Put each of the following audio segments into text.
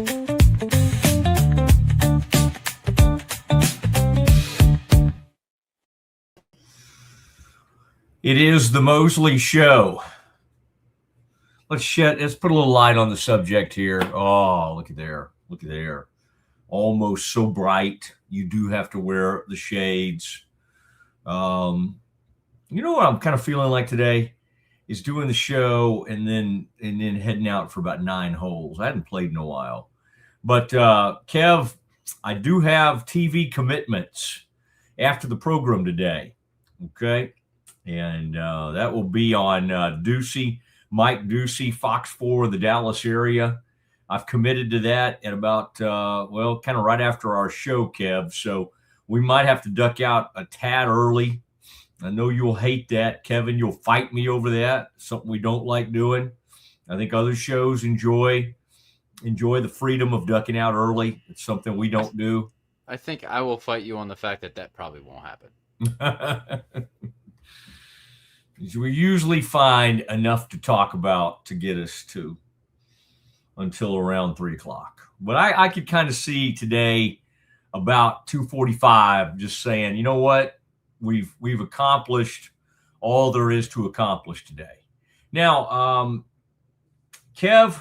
It is the Mosley Show. Let's put a little light on the subject here. Oh, look at there. Look at there. Almost so bright. You do have to wear the shades. You know what I'm kind of feeling like today is doing the show and then heading out for about 9 holes. I hadn't played in a while. But Kev, I do have TV commitments after the program today. Okay. And that will be on Mike Ducey, Fox 4, the Dallas area. I've committed to that at about, kind of right after our show, Kev. So we might have to duck out a tad early. I know you'll hate that, Kevin. You'll fight me over that. Something we don't like doing. I think other shows enjoy the freedom of ducking out early. It's something we don't do. I think I will fight you on the fact that probably won't happen. We usually find enough to talk about to get us to until around 3 o'clock. But I could kind of see today about 2:45 just saying, you know what? We've accomplished all there is to accomplish today. Now, Kev,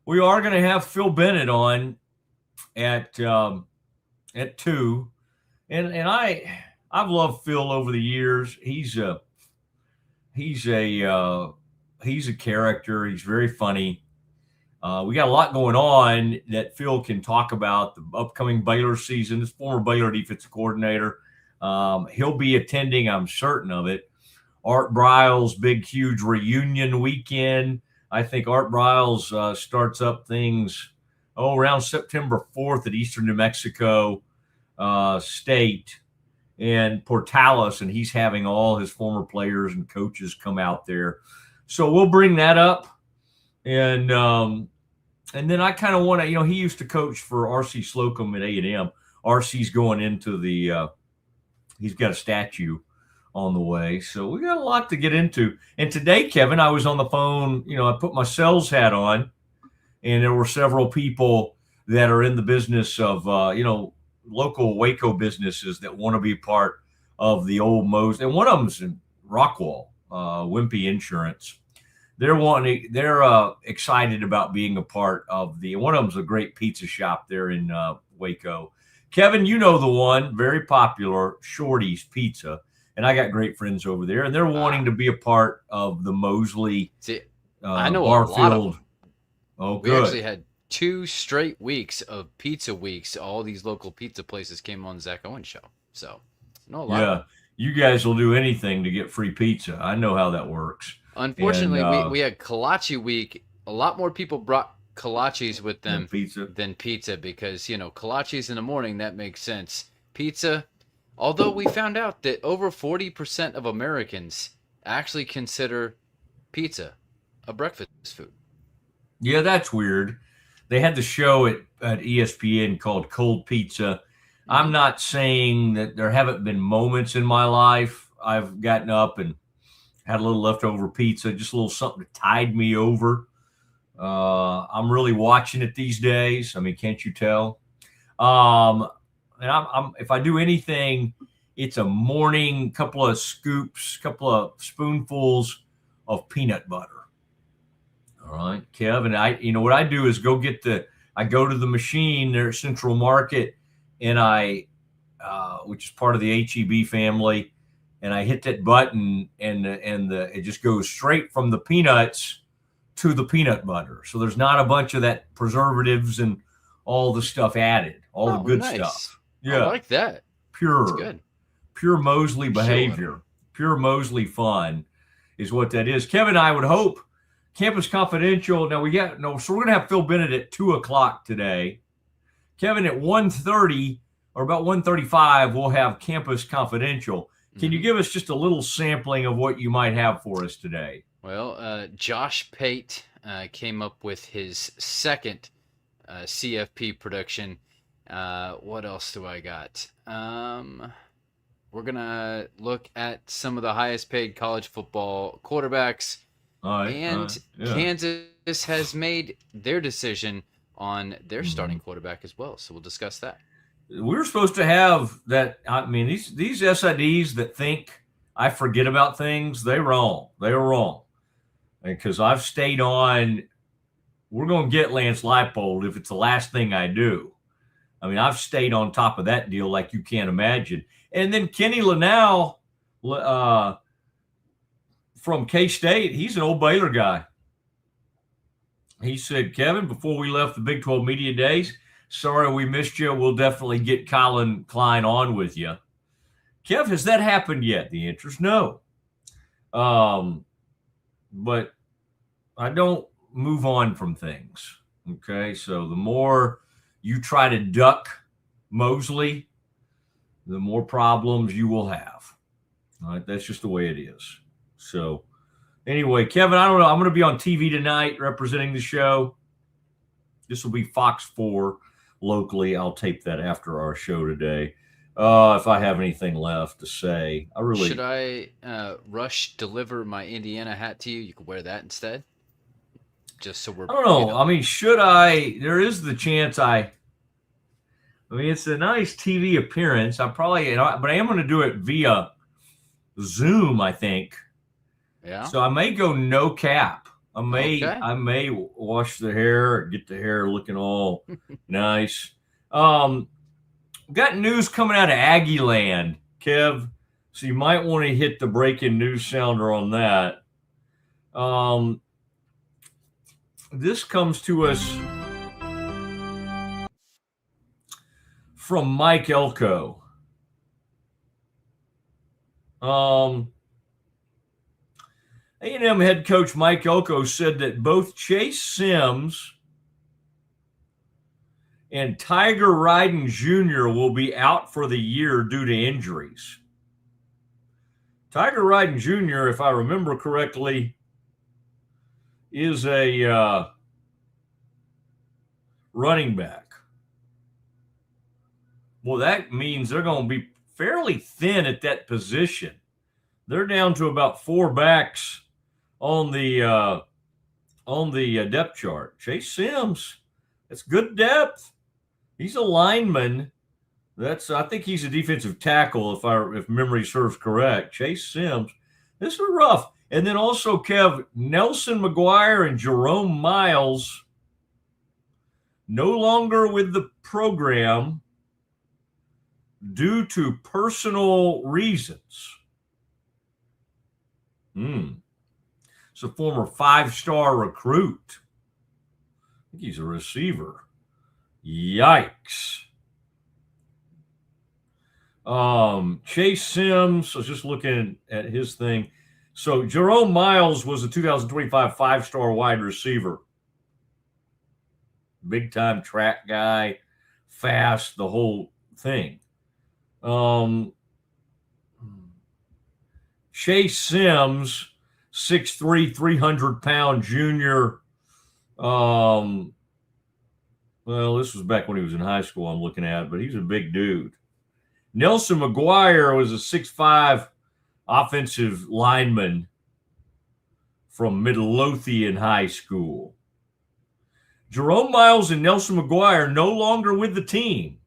we are going to have Phil Bennett on at 2. And I've loved Phil over the years. He's a character. He's very funny. We got a lot going on that Phil can talk about. The upcoming Baylor season. His former Baylor defensive coordinator. He'll be attending, I'm certain of it, Art Briles' big, huge reunion weekend. I think Art Briles starts up things around September 4th at Eastern New Mexico State and Portales, and he's having all his former players and coaches come out there. So we'll bring that up. And then I kind of want to, he used to coach for R.C. Slocum at A&M. R.C.'s going into he's got a statue on the way. So we got a lot to get into. And today, Kevin, I was on the phone, I put my sales hat on, and there were several people that are in the business of, local Waco businesses that want to be part of the old Mosley. And one of them's in Rockwall, Wimpy Insurance. They're excited about being a part of one of them's a great pizza shop there in Waco. Kevin, you know the one, very popular, Shorty's Pizza. And I got great friends over there, and they're wanting to be a part of the Mosley I know Barfield. A lot of them. Oh, we good. actually had 2 straight weeks of pizza weeks. All these local pizza places came on Zach Owens show. So, a lot. Yeah, you guys will do anything to get free pizza. I know how that works. Unfortunately, we had Kolache week. A lot more people brought kolaches with them than pizza because, kolaches in the morning, that makes sense. Pizza, although we found out that over 40% of Americans actually consider pizza a breakfast food. Yeah, that's weird. They had the show at ESPN called Cold Pizza. I'm not saying that there haven't been moments in my life I've gotten up and had a little leftover pizza, just a little something to tide me over. I'm really watching it these days. I mean, can't you tell? And I'm if I do anything, it's a morning, couple of spoonfuls of peanut butter. All right, Kev, and what I do is I go to the machine there at Central Market, and which is part of the HEB family, and I hit that button, and it just goes straight from the peanuts to the peanut butter. So there's not a bunch of that preservatives and all the stuff added, all the good stuff. Yeah, I like that. Pure, that's good. Pure Mosley behavior, pure Mosley fun is what that is. Kevin, I would hope Campus Confidential. Now so we're gonna have Phil Bennett at 2 o'clock today. Kevin, at 1:30 or about 1:35, we'll have Campus Confidential. Can you give us just a little sampling of what you might have for us today? Well, Josh Pate came up with his second CFP production. What else do I got? We're going to look at some of the highest paid college football quarterbacks. Kansas has made their decision on their starting quarterback as well. So we'll discuss that. We were supposed to have that. I mean, these SIDs that think I forget about things, they're wrong. They are wrong. Because I've stayed on, we're going to get Lance Leipold if it's the last thing I do. I mean, I've stayed on top of that deal like you can't imagine. And then Kenny Linnell from K-State, he's an old Baylor guy. He said, Kevin, before we left the Big 12 Media Days, sorry we missed you. We'll definitely get Colin Klein on with you. Kev, has that happened yet? The answer is no. But I don't move on from things, okay? So the more you try to duck Mosley, the more problems you will have. All right, that's just the way it is. So anyway, Kevin, I don't know. I'm going to be on TV tonight representing the show. This will be Fox 4 locally. I'll tape that after our show today. If I have anything left to say, should I rush deliver my Indiana hat to you? You could wear that instead. Just so we're. I don't know. I mean, should I? There is the chance I mean, it's a nice TV appearance. But I am going to do it via Zoom, I think. Yeah. So I may go no cap. I may wash the hair, get the hair looking all nice. Got news coming out of Aggie Land, Kev. So you might want to hit the breaking news sounder on that. This comes to us from Mike Elko. A&M head coach Mike Elko said that both Chase Sims and Tiger Ryden Jr. will be out for the year due to injuries. Tiger Ryden Jr., if I remember correctly, is a running back. Well, that means they're going to be fairly thin at that position. They're down to about 4 backs on the depth chart. Chase Sims, that's good depth. He's a lineman. I think he's a defensive tackle if memory serves correct. Chase Sims, this is rough. And then also, Kev, Nelson McGuire and Jerome Miles no longer with the program due to personal reasons. It's a former 5-star recruit. I think he's a receiver. Yikes. Chase Sims, I was just looking at his thing. So Jerome Miles was a 2025 5-star wide receiver. Big-time track guy, fast, the whole thing. Chase Sims, 6'3", 300-pound junior. Well, this was back when he was in high school I'm looking at, but he's a big dude. Nelson McGuire was a 6'5", offensive lineman from Midlothian High School. Jerome Miles and Nelson McGuire no longer with the team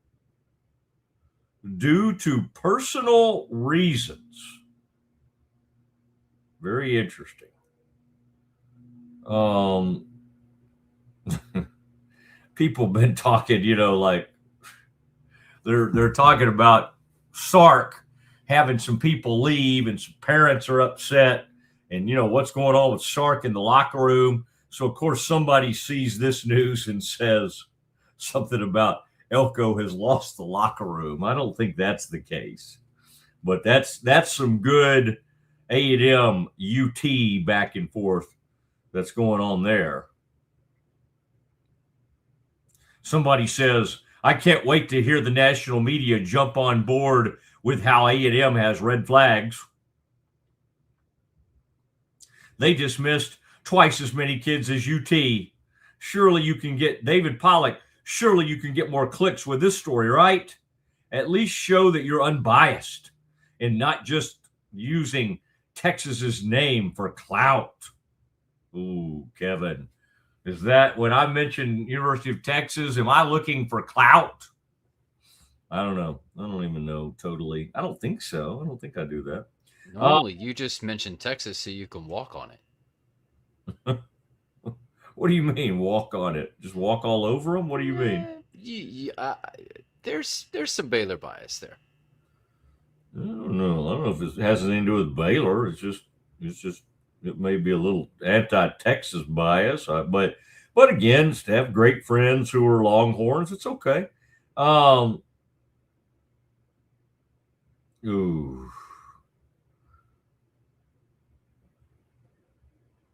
due to personal reasons. Very interesting. People have been talking, like they're talking about Sark having some people leave and some parents are upset and what's going on with Sark in the locker room. So of course somebody sees this news and says something about Elko has lost the locker room. I don't think that's the case, but that's some good A&M UT back and forth that's going on there. Somebody says, I can't wait to hear the national media jump on board with how A&M has red flags. They dismissed twice as many kids as UT. Surely you can get David Pollock. Surely you can get more clicks with this story, right? At least show that you're unbiased and not just using Texas's name for clout. Ooh, Kevin, Is that when I mentioned University of Texas, am I looking for clout? I don't know. I don't even know totally. I don't think so. I don't think I do that. Normally, you just mentioned Texas so you can walk on it. What do you mean, walk on it? Just walk all over them? What do you mean? There's some Baylor bias there. I don't know if it has anything to do with Baylor. It's just it may be a little anti-Texas bias. But again, to have great friends who are Longhorns, it's okay. Ooh.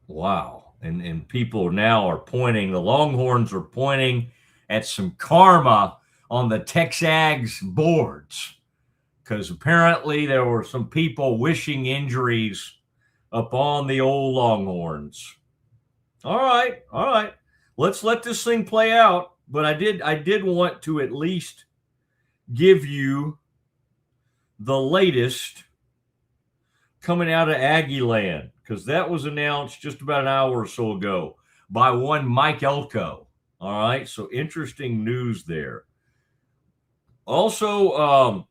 Wow. And people now are pointing, the Longhorns are pointing at some karma on the Texags boards, because apparently there were some people wishing injuries upon the old Longhorns. All right. Let's let this thing play out. But I did want to at least give you the latest coming out of Aggie Land, because that was announced just about an hour or so ago by one Mike Elko. All right, so interesting news there. Also,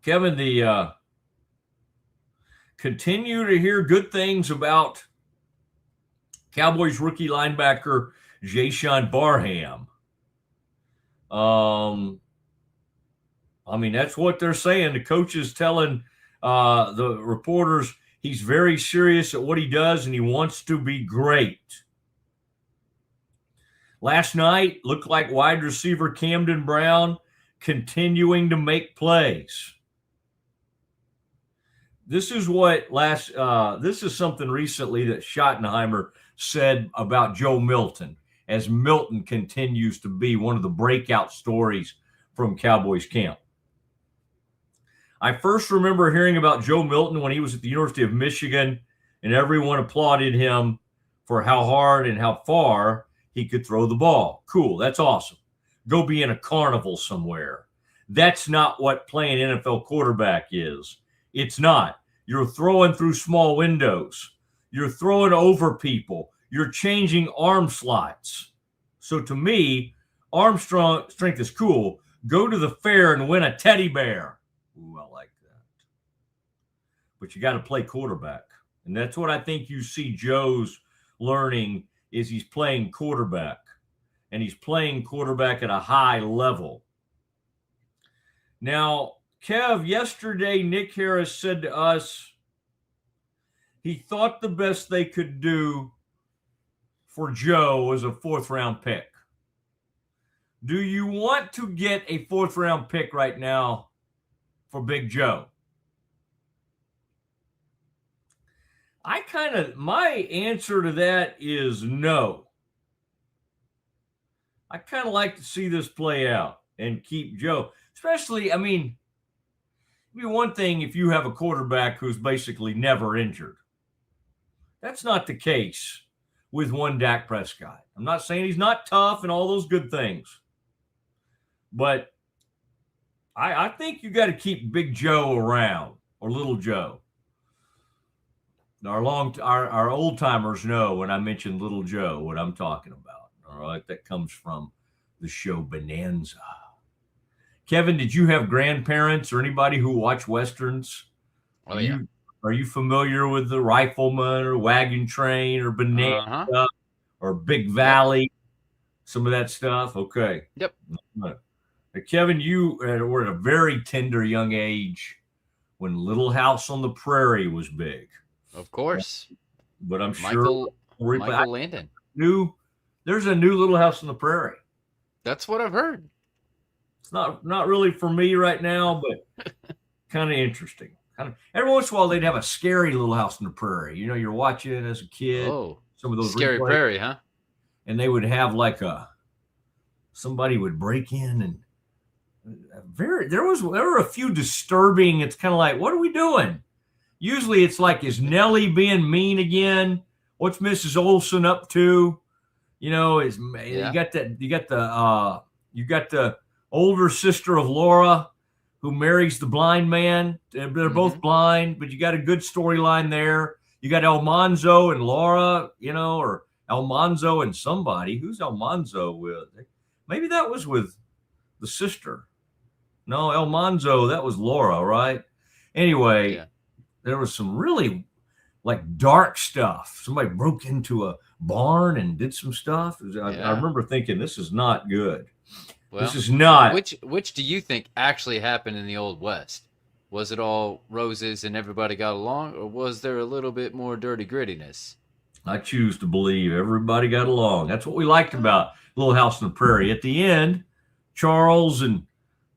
Kevin, the continue to hear good things about Cowboys rookie linebacker Jayshon Barham. I mean, that's what they're saying. The coach is telling the reporters he's very serious at what he does and he wants to be great. Last night looked like wide receiver Camden Brown continuing to make plays. This is this is something recently that Schottenheimer said about Joe Milton, as Milton continues to be one of the breakout stories from Cowboys camp. I first remember hearing about Joe Milton when he was at the University of Michigan, and everyone applauded him for how hard and how far he could throw the ball. Cool, that's awesome. Go be in a carnival somewhere. That's not what playing NFL quarterback is. It's not. You're throwing through small windows. You're throwing over people. You're changing arm slots. So to me, arm strength is cool. Go to the fair and win a teddy bear. Ooh, I like that. But you got to play quarterback. And that's what I think you see Joe's learning is he's playing quarterback. And he's playing quarterback at a high level. Now, Kev, yesterday Nick Harris said to us he thought the best they could do for Joe was a fourth-round pick. Do you want to get a fourth-round pick right now for Big Joe? My answer to that is no. I kind of like to see this play out and keep Joe. Especially, I mean, it'd be one thing if you have a quarterback who's basically never injured. That's not the case with one Dak Prescott. I'm not saying he's not tough and all those good things. But I think you got to keep Big Joe around, or Little Joe. Our old timers know when I mention Little Joe what I'm talking about. All right, that comes from the show Bonanza. Kevin, did you have grandparents or anybody who watched Westerns? Oh, yeah. Are you familiar with the Rifleman or Wagon Train or Bonanza or Big Valley? Some of that stuff? Okay. Yep. Now, Kevin, you were at a very tender young age when Little House on the Prairie was big. Of course. But I'm Michael sure Landon. There's a new Little House on the Prairie. That's what I've heard. It's not really for me right now, but kind of interesting. Every once in a while, they'd have a scary Little House on the Prairie. You know, you're watching it as a kid. Oh, some of those Scary replays, Prairie, huh? And they would have somebody would break in and there were a few disturbing. It's kind of like, what are we doing? Usually it's like, is Nellie being mean again? What's Mrs. Olson up to? You know, you got the older sister of Laura who marries the blind man. They're both blind, but you got a good storyline there. You got Almanzo and Laura, or Almanzo and somebody. Who's Almanzo with? Maybe that was with the sister. No, Almanzo, that was Laura, right? Anyway, There was some really dark stuff. Somebody broke into a barn and did some stuff. I remember thinking, this is not good. Well, this is not. Which do you think actually happened in the Old West? Was it all roses and everybody got along, or was there a little bit more dirty grittiness? I choose to believe everybody got along. That's what we liked about Little House on the Prairie. At the end, Charles and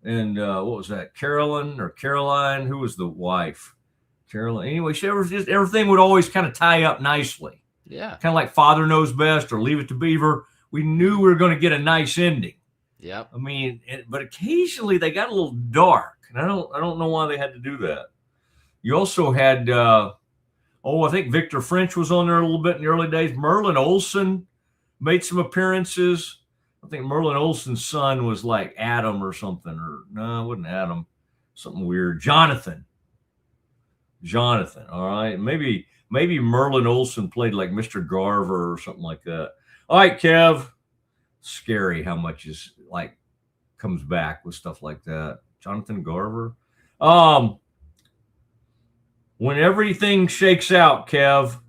what was that? Caroline? Who was the wife? Caroline. Anyway, everything would always kind of tie up nicely. Yeah. Kind of like Father Knows Best or Leave It to Beaver. We knew we were going to get a nice ending. Yep. I mean, but occasionally they got a little dark, and I don't know why they had to do that. You also had, I think Victor French was on there a little bit in the early days. Merlin Olsen made some appearances. I think Merlin Olsen's son was like Adam or something, or no, it wasn't Adam. Something weird. Jonathan. All right. Maybe Merlin Olsen played like Mr. Garver or something like that. All right, Kev. Scary how much is comes back with stuff like that. Jonathan Garver. When everything shakes out, Kev,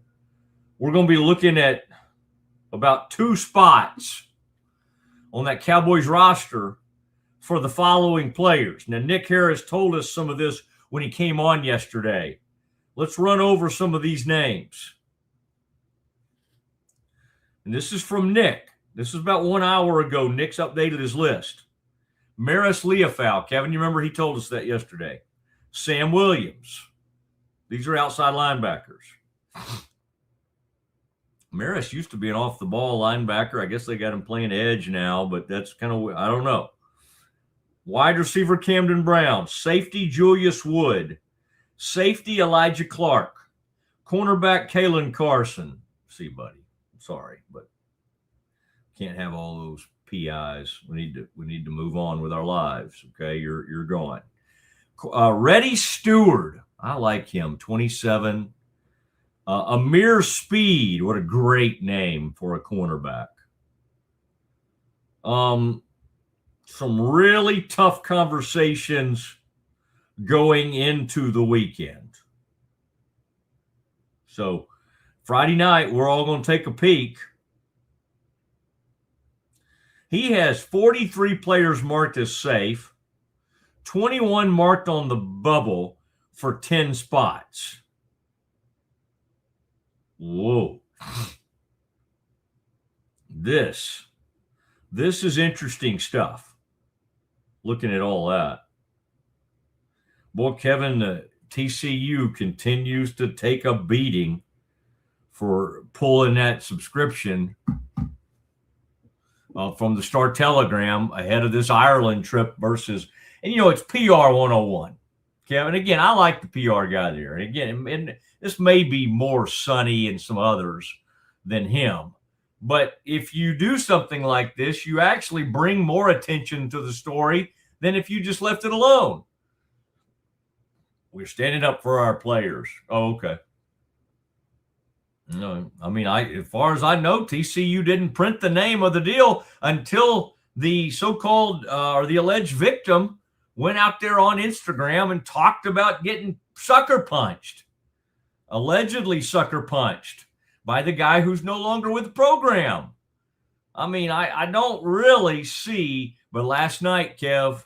we're going to be looking at about 2 spots on that Cowboys roster for the following players. Now, Nick Harris told us some of this when he came on yesterday. Let's run over some of these names. And this is from Nick. This is about 1 hour ago. Nick's updated his list. Maris Leofau. Kevin, you remember he told us that yesterday. Sam Williams. These are outside linebackers. Maris used to be an off-the-ball linebacker. I guess they got him playing edge now, but that's kind of, I don't know. Wide receiver Camden Brown. Safety Julius Wood. Safety Elijah Clark. Cornerback Kalen Carson. See, buddy. Sorry, but can't have all those PIs. We need to move on with our lives. Okay, you're gone. Reddy Stewart. I like him. 27. Amir Speed. What a great name for a cornerback. Some really tough conversations going into the weekend. So Friday night, we're all going to take a peek. He has 43 players marked as safe, 21 marked on the bubble for 10 spots. Whoa. This is interesting stuff. Looking at all that. Boy, Kevin, the TCU continues to take a beating for pulling that subscription from the Star Telegram ahead of this Ireland trip versus, and it's PR 101. Kevin, again, I like the PR guy there. And again, and this may be more Sonny and some others than him. But if you do something like this, you actually bring more attention to the story than if you just left it alone. We're standing up for our players. Oh, okay. No, I mean, as far as I know, TCU didn't print the name of the deal until the so-called or the alleged victim went out there on Instagram and talked about getting sucker punched, allegedly sucker punched by the guy who's no longer with the program. I mean, I don't really see, but last night, Kev,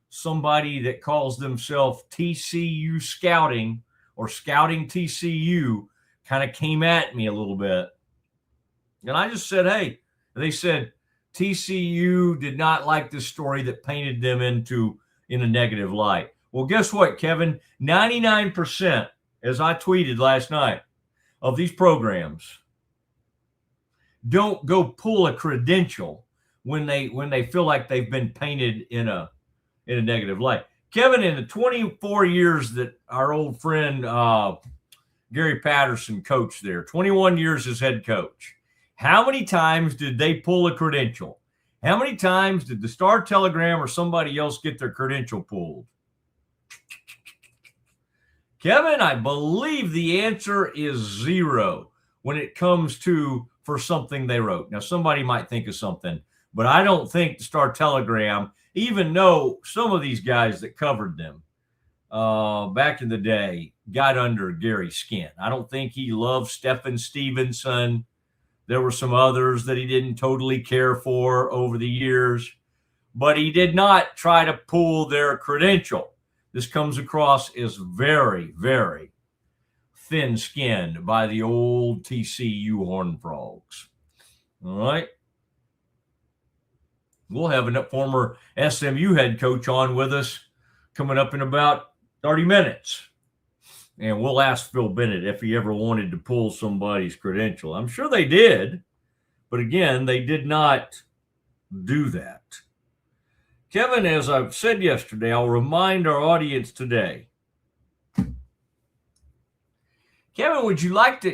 somebody that calls themselves TCU Scouting or Scouting TCU kind of came at me a little bit. And I just said, hey, they said TCU did not like this story that painted them in a negative light. Well, guess what, Kevin? 99%, as I tweeted last night, of these programs don't go pull a credential when they feel like they've been painted in a negative light. Kevin, in the 24 years that our old friend Gary Patterson coached there, 21 years as head coach, how many times did they pull a credential? How many times did the Star Telegram or somebody else get their credential pulled? Kevin, I believe the answer is 0 when it comes to for something they wrote. Now, somebody might think of something, but I don't think the Star-Telegram, even though some of these guys that covered them back in the day got under Gary's skin. I don't think he loved Stephen Stevenson. There were some others that he didn't totally care for over the years, but he did not try to pull their credential. This comes across as very, very thin-skinned by the old TCU Horned Frogs. All right. We'll have a former SMU head coach on with us coming up in about 30 minutes. And we'll ask Phil Bennett if he ever wanted to pull somebody's credential. I'm sure they did. But again, they did not do that. Kevin, as I've said yesterday, I'll remind our audience today. Kevin, would you like to,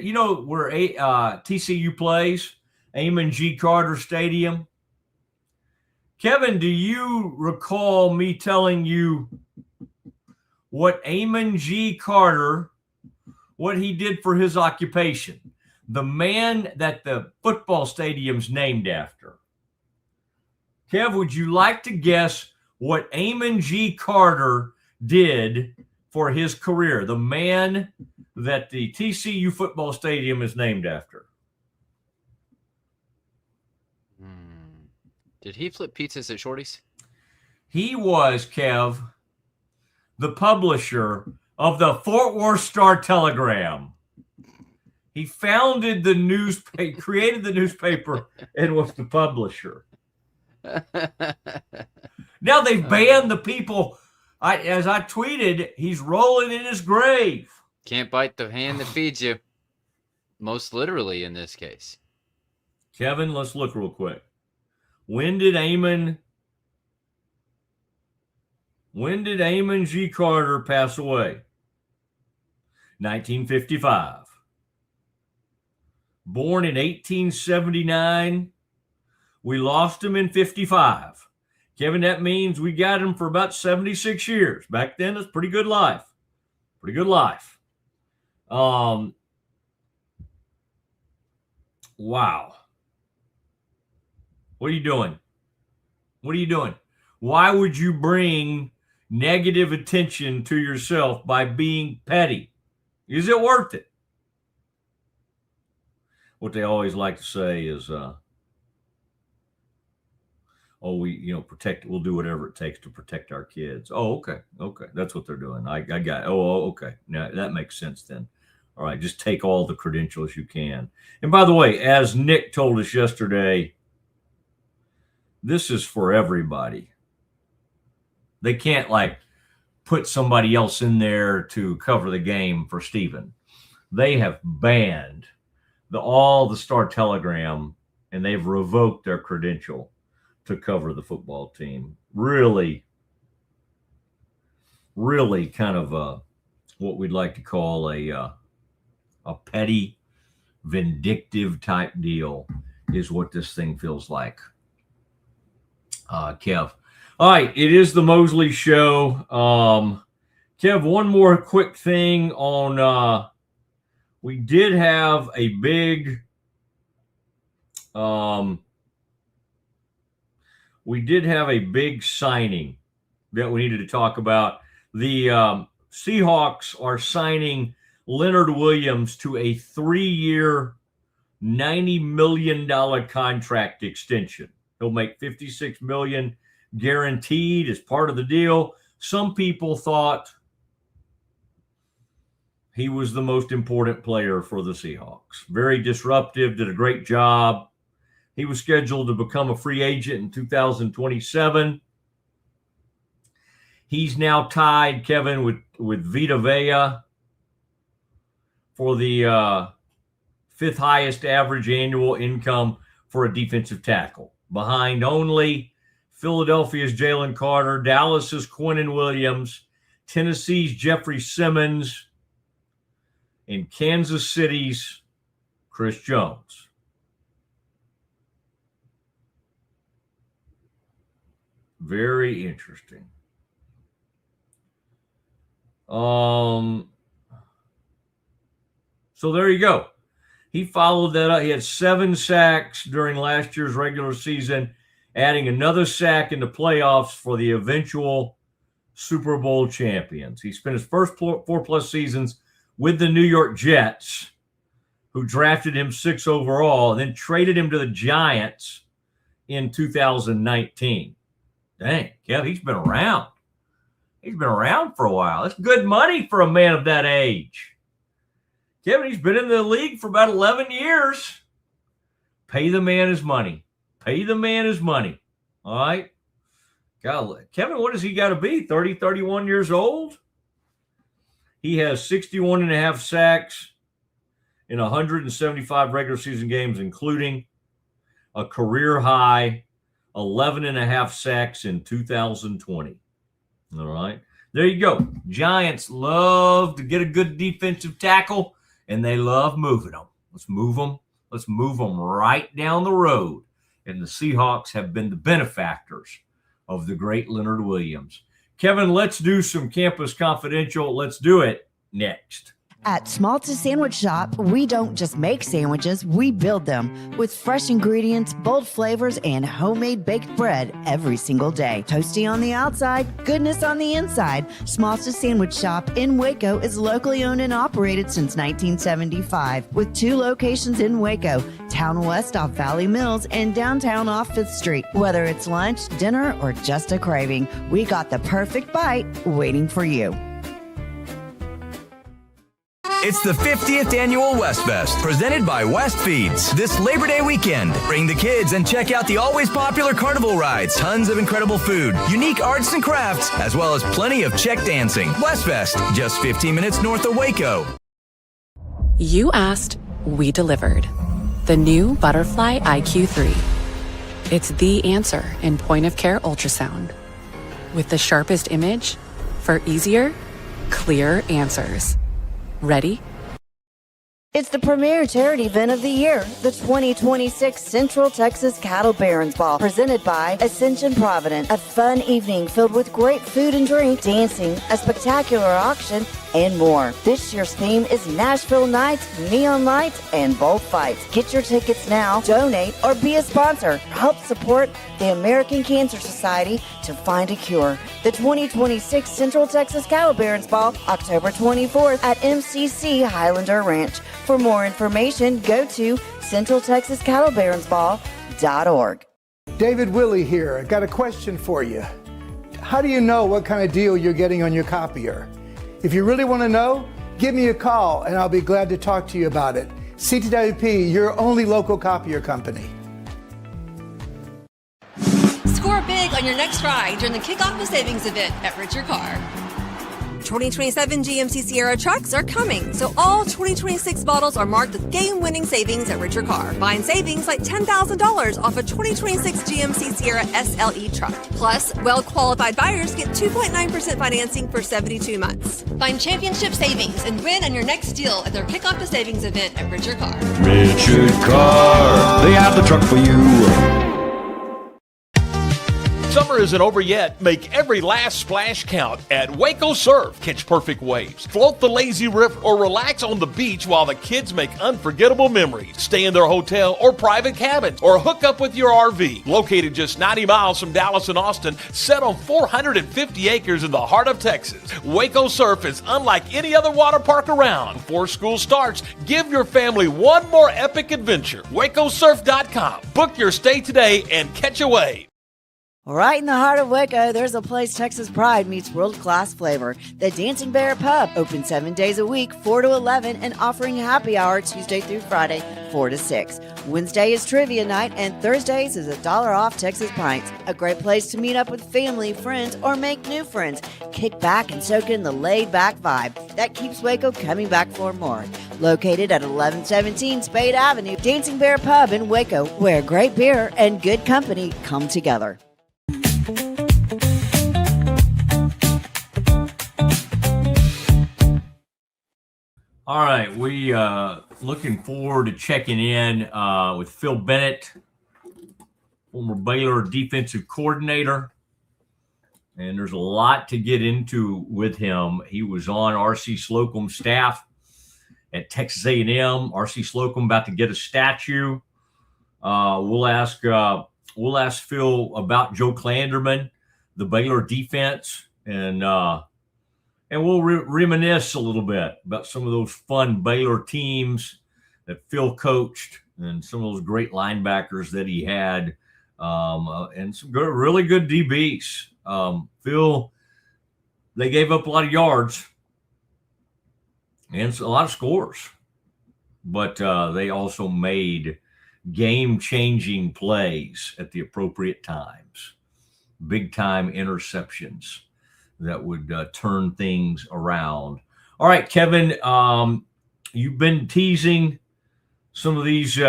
where TCU plays, Amon G. Carter Stadium? Kevin, do you recall me telling you what Amon G. Carter, what he did for his occupation? The man that the football stadium's named after. Kev, would you like to guess what Amon G. Carter did for his career? The man that the TCU football stadium is named after. Did he flip pizzas at Shorty's? He was, Kev, the publisher of the Fort Worth Star-Telegram. He founded the newspaper, created the newspaper, and was the publisher. Now they've banned the people. As I tweeted, he's rolling in his grave. Can't bite the hand that feeds you. Most literally in this case. Kevin, let's look real quick. When did Amon G. Carter pass away? 1955. Born in 1879. We lost him in 55. Kevin, that means we got him for about 76 years. Back then, it's pretty good life. Pretty good life. Wow. What are you doing? What are you doing? Why would you bring negative attention to yourself by being petty? Is it worth it? What they always like to say is, we'll do whatever it takes to protect our kids. Oh, okay. That's what they're doing. I got it. Okay. Now that makes sense then. All right, just take all the credentials you can. And by the way, as Nick told us yesterday, this is for everybody. They can't put somebody else in there to cover the game for Stephen. They have banned all the Star-Telegram, and they've revoked their credential to cover the football team. Really, really kind of what we'd like to call a petty, vindictive type deal is what this thing feels like. Kev. All right, it is the Mosley Show. Kev, one more quick thing on we did have a big signing that we needed to talk about. The Seahawks are signing Leonard Williams to a 3-year, $90 million contract extension. He'll make $56 million guaranteed as part of the deal. Some people thought he was the most important player for the Seahawks. Very disruptive, did a great job. He was scheduled to become a free agent in 2027. He's now tied, Kevin, with Vita Vea for the 5th highest average annual income for a defensive tackle. Behind only Philadelphia's Jalen Carter, Dallas's Quinnen Williams, Tennessee's Jeffrey Simmons, and Kansas City's Chris Jones. Very interesting. So there you go. He followed that up. He had 7 sacks during last year's regular season, adding another sack in the playoffs for the eventual Super Bowl champions. He spent his first 4+ seasons with the New York Jets, who drafted him 6 overall, and then traded him to the Giants in 2019. Dang, Kev, he's been around. He's been around for a while. That's good money for a man of that age. Kevin, he's been in the league for about 11 years. Pay the man his money. Pay the man his money. All right? God, Kevin, what does he got to be? 30, 31 years old? He has 61.5 sacks in 175 regular season games, including a career high 11.5 sacks in 2020. All right. There you go. Giants love to get a good defensive tackle, and they love moving them. Let's move them. Let's move them right down the road. And the Seahawks have been the benefactors of the great Leonard Williams. Kevin, let's do some Campus Confidential. Let's do it next. At Schmaltz Sandwich Shop, we don't just make sandwiches, we build them with fresh ingredients, bold flavors, and homemade baked bread every single day. Toasty on the outside, goodness on the inside. Schmaltz Sandwich Shop in Waco is locally owned and operated since 1975 with 2 locations in Waco, Town West off Valley Mills and downtown off 5th Street. Whether it's lunch, dinner, or just a craving, we got the perfect bite waiting for you. It's the 50th annual Westfest, presented by West Feeds. This Labor Day weekend, bring the kids and check out the always popular carnival rides, tons of incredible food, unique arts and crafts, as well as plenty of check dancing. Westfest, just 15 minutes north of Waco. You asked, we delivered. The new Butterfly iQ3. It's the answer in point-of-care ultrasound. With the sharpest image for easier, clear answers. Ready? It's the premier charity event of the year, the 2026 Central Texas Cattle Barons Ball, presented by Ascension Providence. A fun evening filled with great food and drink, dancing, a spectacular auction, and more. This year's theme is Nashville Nights, Neon Lights, and Bullfights. Get your tickets now, donate, or be a sponsor. Help support the American Cancer Society to find a cure. The 2026 Central Texas Cattle Barons Ball, October 24th at MCC Highlander Ranch. For more information, go to centraltexascattlebaronsball.org. David Willey here. I got a question for you. How do you know what kind of deal you're getting on your copier? If you really want to know, give me a call and I'll be glad to talk to you about it. CTWP, your only local copier company. Score big on your next ride during the Kickoff the Savings event at Richard Carr. 2027 GMC Sierra trucks are coming, so all 2026 models are marked with game-winning savings at Richard Carr. Find savings like $10,000 off a 2026 GMC Sierra SLE truck. Plus, well-qualified buyers get 2.9% financing for 72 months. Find championship savings and win on your next deal at their Kickoff the Savings event at Richard Carr. Richard Carr, they have the truck for you. Summer isn't over yet. Make every last splash count at Waco Surf. Catch perfect waves, float the lazy river, or relax on the beach while the kids make unforgettable memories. Stay in their hotel or private cabins, or hook up with your RV. Located just 90 miles from Dallas and Austin, set on 450 acres in the heart of Texas, Waco Surf is unlike any other water park around. Before school starts, give your family one more epic adventure. WacoSurf.com. Book your stay today and catch a wave. Right in the heart of Waco, there's a place Texas pride meets world-class flavor. The Dancing Bear Pub, open 7 days a week, 4 to 11, and offering happy hour Tuesday through Friday, 4 to 6. Wednesday is trivia night, and Thursdays is $1 off Texas Pints. A great place to meet up with family, friends, or make new friends. Kick back and soak in the laid-back vibe that keeps Waco coming back for more. Located at 1117 Spade Avenue, Dancing Bear Pub in Waco, where great beer and good company come together. All right, we looking forward to checking in with Phil Bennett, former Baylor defensive coordinator, and there's a lot to get into with him. He was on R.C. Slocum's staff at Texas A&M. R.C. Slocum about to get a statue. We'll ask Phil about Joe Clanderman, the Baylor defense, and we'll reminisce a little bit about some of those fun Baylor teams that Phil coached and some of those great linebackers that he had, and some really good DBs. Phil, they gave up a lot of yards and a lot of scores, but they also made game-changing plays at the appropriate times, big-time interceptions that would turn things around. All right, Kevin, you've been teasing some of these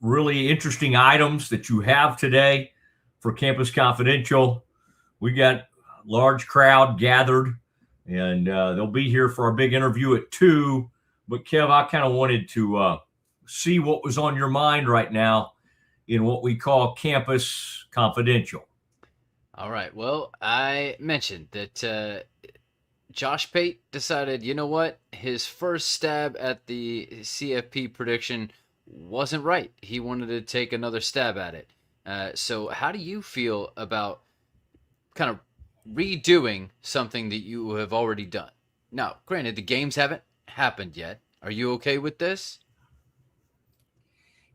really interesting items that you have today for Campus Confidential. We got a large crowd gathered, and they'll be here for our big interview at 2. But, Kev, I kind of wanted to see what was on your mind right now in what we call Campus Confidential. All right. Well, I mentioned that Josh Pate decided, you know what? His first stab at the CFP prediction wasn't right. He wanted to take another stab at it. So how do you feel about kind of redoing something that you have already done? Now, granted, the games haven't happened yet. Are you okay with this?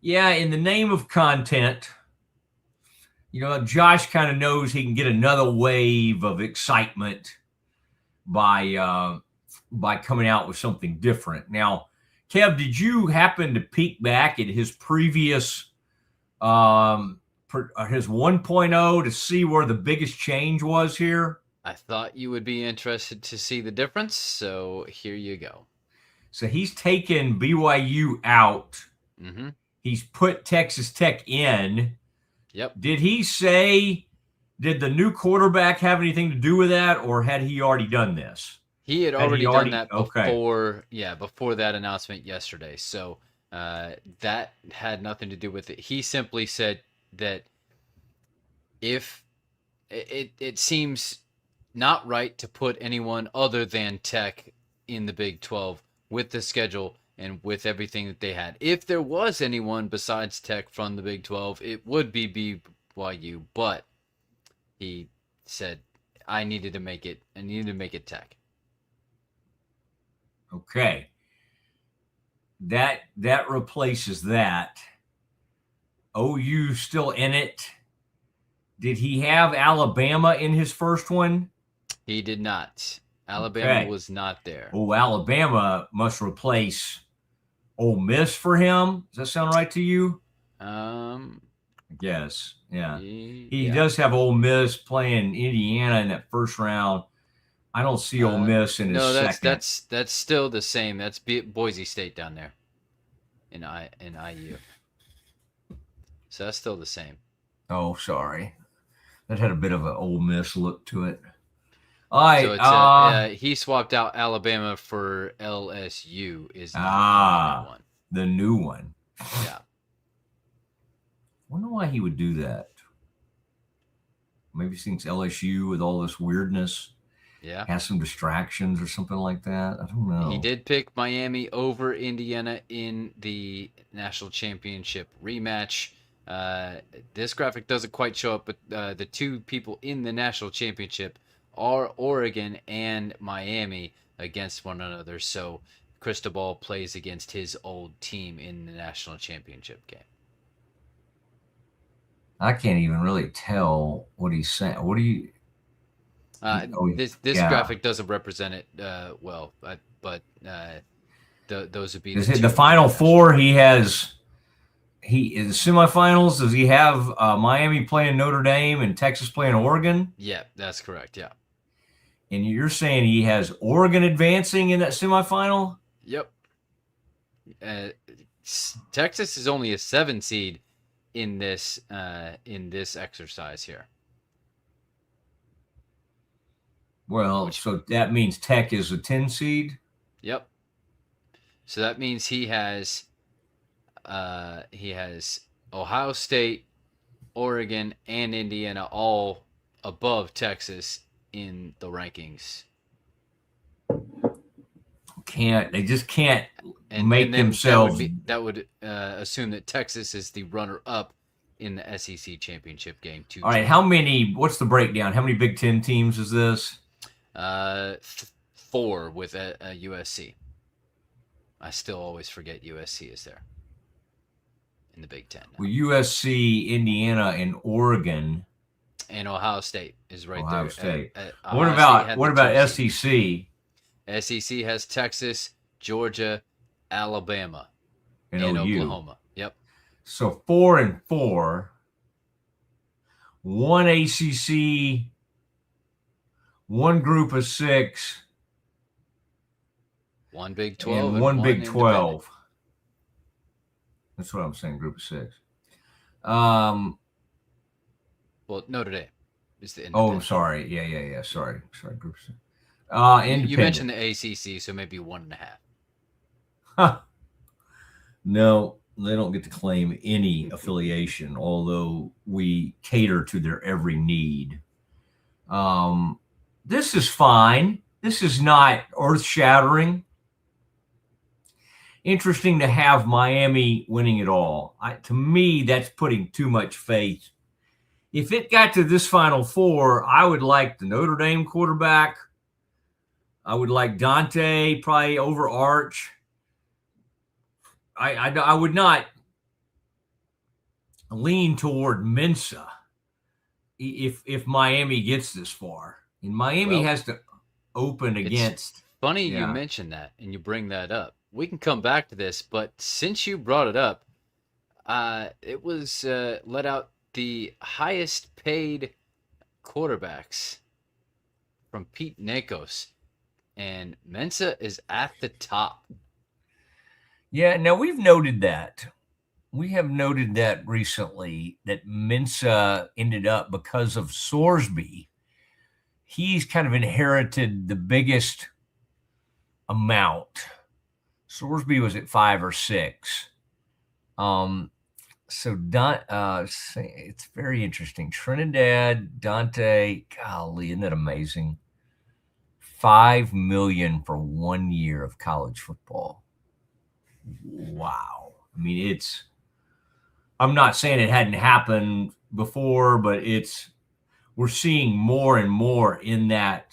Yeah, in the name of content, Josh kind of knows he can get another wave of excitement by coming out with something different. Now, Kev, did you happen to peek back at his previous his 1.0 to see where the biggest change was here? I thought you would be interested to see the difference, so here you go. So he's taken BYU out. Mm-hmm. He's put Texas Tech in. Yep. Did he say, did the new quarterback have anything to do with that, or had he already done this? He had already done that before, okay. Before that announcement yesterday. So that had nothing to do with it. He simply said that if it seems not right to put anyone other than Tech in the Big 12 with the schedule and with everything that they had. If there was anyone besides Tech from the Big 12, it would be BYU. But he said, I needed to make it Tech. Okay. That replaces that. OU still in it. Did he have Alabama in his first one? He did not. Alabama was not there. Oh, Alabama must replace Ole Miss for him. Does that sound right to you? I guess. Yeah. He does have Ole Miss playing Indiana in that first round. I don't see Ole Miss in his second. No, that's still the same. That's Boise State down there in IU. So that's still the same. Oh, sorry. That had a bit of an Ole Miss look to it. All right. So he swapped out Alabama for LSU. Is the new one. The new one. Yeah. Wonder why he would do that. Maybe he thinks LSU with all this weirdness has some distractions or something like that. I don't know. He did pick Miami over Indiana in the national championship rematch. This graphic doesn't quite show up, but the two people in the national championship are Oregon and Miami against one another. So Cristobal plays against his old team in the national championship game. I can't even really tell what he's saying. What do you? This graphic doesn't represent it well, but those would be the Final Four. He has. He in the semifinals. Does he have Miami playing Notre Dame and Texas playing Oregon? Yeah, that's correct. Yeah. And you're saying he has Oregon advancing in that semifinal? Yep. Texas is only a 7 seed in this exercise here. Well, so that means Tech is a 10 seed? Yep. So that means he has Ohio State, Oregon, and Indiana all above Texas in the rankings. can't. They just can't and make then themselves. That would assume that Texas is the runner-up in the SEC championship game. All right, what's the breakdown? How many Big Ten teams is this? 4 with USC. I still always forget USC is there in the Big Ten. Well, USC, Indiana, and Oregon. And Ohio State is right Ohio there. State. What about SEC? SEC has Texas, Georgia, Alabama, and Oklahoma. Yep. So 4 and 4. 1 ACC, 1 group of 6. 1 Big 12 and 1 Big 12. That's what I'm saying, group of 6. Well, Notre Dame is the independent. Oh, I'm sorry. Yeah. Sorry, group of 6. Independent. You mentioned the ACC, so maybe 1.5. Huh. No, they don't get to claim any affiliation, although we cater to their every need. This is fine. This is not earth-shattering. Interesting to have Miami winning it all. To me, that's putting too much faith. If it got to this Final Four, I would like the Notre Dame quarterback. I would like Dante probably over Arch. I would not lean toward Mensa if Miami gets this far. And Miami has to open against. Funny you mention that and you bring that up. We can come back to this, but since you brought it up, it was let out the highest paid quarterbacks from Pete Nakos, and Mensa is at the top. Yeah, now we've noted that. We have noted that recently that Mensa ended up because of Sorsby. He's kind of inherited the biggest amount. Sorsby was at 5 or 6. So it's very interesting. Trinidad, Dante, golly, isn't that amazing? $5 million for 1 year of college football. Wow. I mean, I'm not saying it hadn't happened before, but we're seeing more and more in that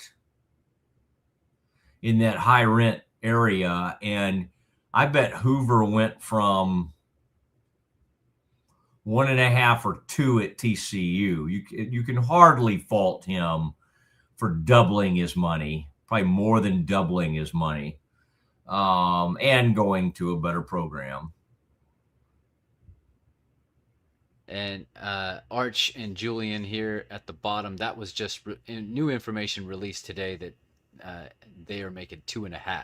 high rent area. And I bet Hoover went from 1.5 or 2 at TCU. You can hardly fault him for doubling his money, probably more than doubling his money, and going to a better program. And Arch and Julian here at the bottom, that was just new information released today that they are making 2.5.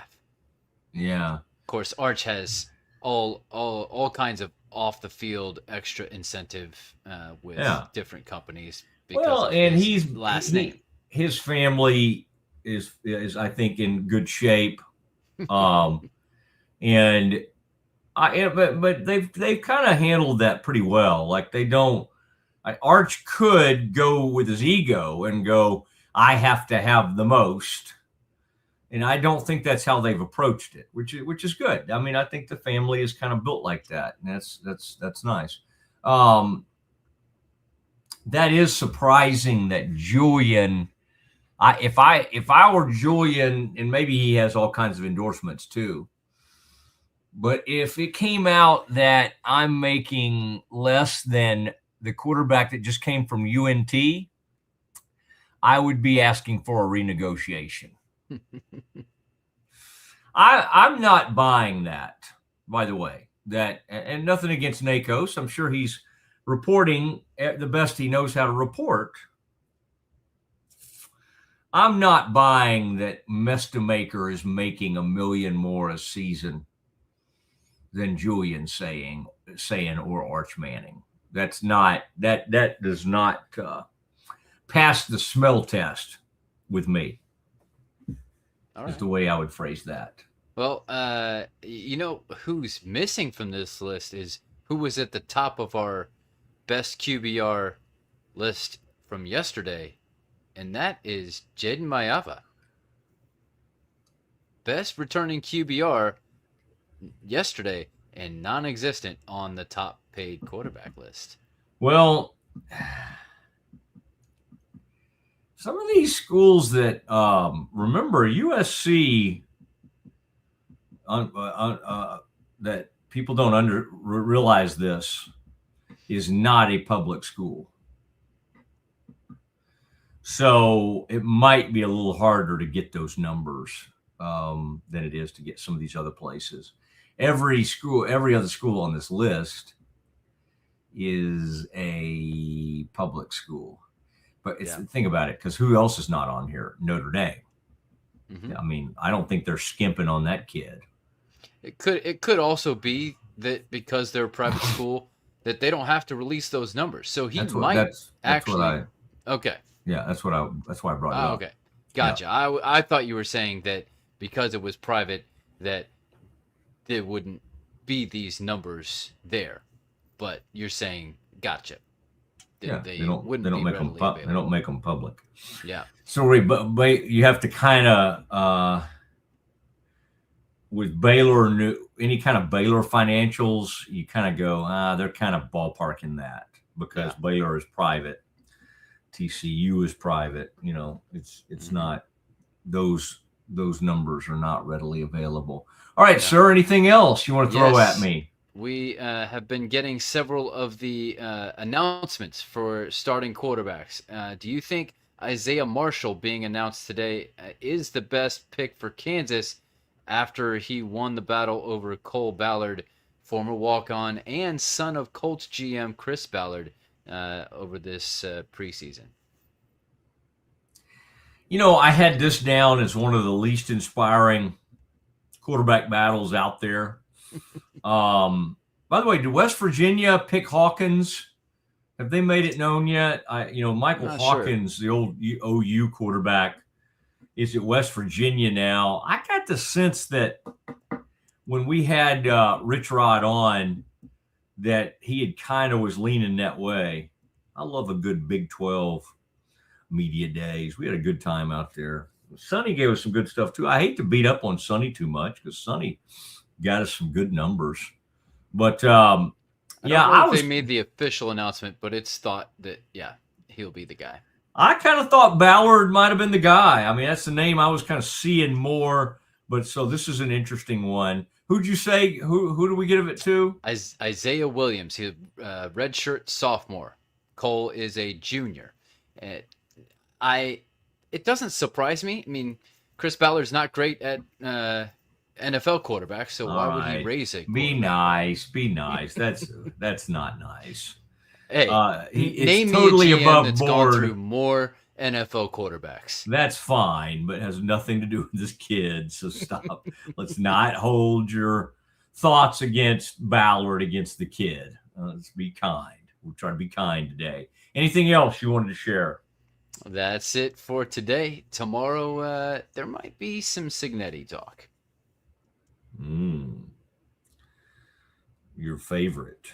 Yeah. Of course, Arch has all kinds of off the field extra incentive with different companies because of his last name. His family is I think in good shape, but they've kind of handled that pretty well. Like Arch could go with his ego and go, I have to have the most. And I don't think that's how they've approached it, which is good. I mean, I think the family is kind of built like that, and that's nice. That is surprising that Julian. If I were Julian, and maybe he has all kinds of endorsements too, but if it came out that I'm making less than the quarterback that just came from UNT, I would be asking for a renegotiation. I'm not buying that, by the way. And nothing against Nakos. I'm sure he's reporting at the best he knows how to report. I'm not buying that Mestamaker is making $1 million more a season than Julian saying or Arch Manning. That's not that does not pass the smell test with me. All right. Is the way I would phrase that. Well, you know who's missing from this list is who was at the top of our best QBR list from yesterday, and that is Jaden Maiava. best returning QBR yesterday and non-existent on the top paid quarterback list. Well, some of these schools that remember USC, that people don't realize this, is not a public school. So it might be a little harder to get those numbers than it is to get some of these other places. Every other school on this list is a public school. But think about it, because who else is not on here? Notre Dame. Mm-hmm. I mean, I don't think they're skimping on that kid. It could also be that because they're a private school that they don't have to release those numbers. So he might actually. Okay. Yeah, that's why I brought it up. Okay, gotcha. Yeah. I thought you were saying that because it was private that there wouldn't be these numbers there, but you're saying gotcha. They don't make them public. Yeah. So but you have to kind of with Baylor, any kind of Baylor financials, you kind of go, they're kind of ballparking that because Baylor is private. TCU is private. It's not, those numbers are not readily available. All right, sir, anything else you want to throw at me? We have been getting several of the announcements for starting quarterbacks. Do you think Isaiah Marshall being announced today is the best pick for Kansas after he won the battle over Cole Ballard, former walk-on and son of Colts GM Chris Ballard, over this preseason? I had this down as one of the least inspiring quarterback battles out there. By the way, did West Virginia pick Hawkins? Have they made it known yet? Michael Hawkins, the old OU quarterback, is at West Virginia now. I got the sense that when we had Rich Rod on, that he had kind of was leaning that way. I love a good Big 12 media days. We had a good time out there. Sonny gave us some good stuff too. I hate to beat up on Sonny too much because Sonny got us some good numbers. But I they made the official announcement, but it's thought that he'll be the guy. I kind of thought Ballard might have been the guy. I mean, that's the name I was kind of seeing more. But so this is an interesting one. Who'd you say? Who do we give it to? Isaiah Williams. He's a redshirt sophomore. Cole is a junior. It doesn't surprise me. I mean, Chris Ballard's not great at NFL quarterback, so why would he raise it? Be nice. That's not nice. Hey, it's totally above that's board. Gone through more NFL quarterbacks. That's fine, but it has nothing to do with this kid. So stop. Let's not hold your thoughts against Ballard against the kid. Let's be kind. We'll try to be kind today. Anything else you wanted to share? That's it for today. Tomorrow, there might be some Signetti talk. Your favorite.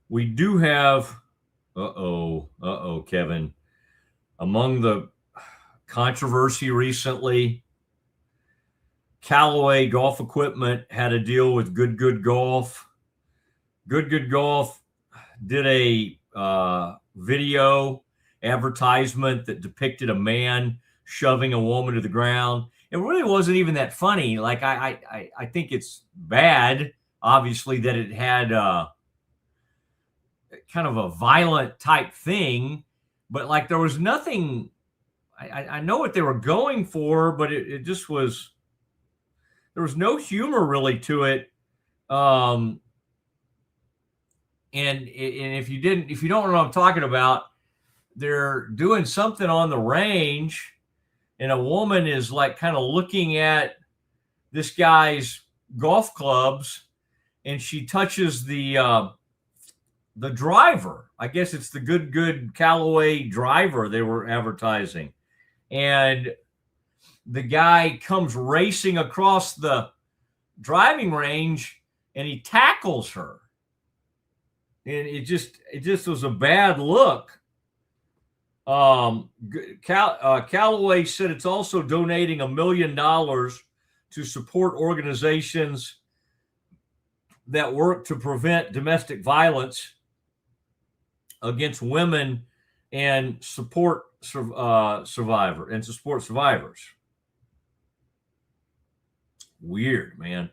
We do have, Kevin. Among the controversy recently, Callaway Golf Equipment had a deal with Good Golf. Good Golf did a video advertisement that depicted a man shoving a woman to the ground. It really wasn't even that funny. Like I think it's bad, obviously, that it had kind of a violent type thing, but like there was nothing. I know what they were going for, but it just was. There was no humor really to it. And if you don't know what I'm talking about, they're doing something on the range, and a woman is like kind of looking at this guy's golf clubs, and she touches the driver. I guess it's the good Callaway driver they were advertising, and the guy comes racing across the driving range, and he tackles her. And it just was a bad look. Callaway said it's also donating $1 million to support organizations that work to prevent domestic violence against women and support survivors. Weird, man.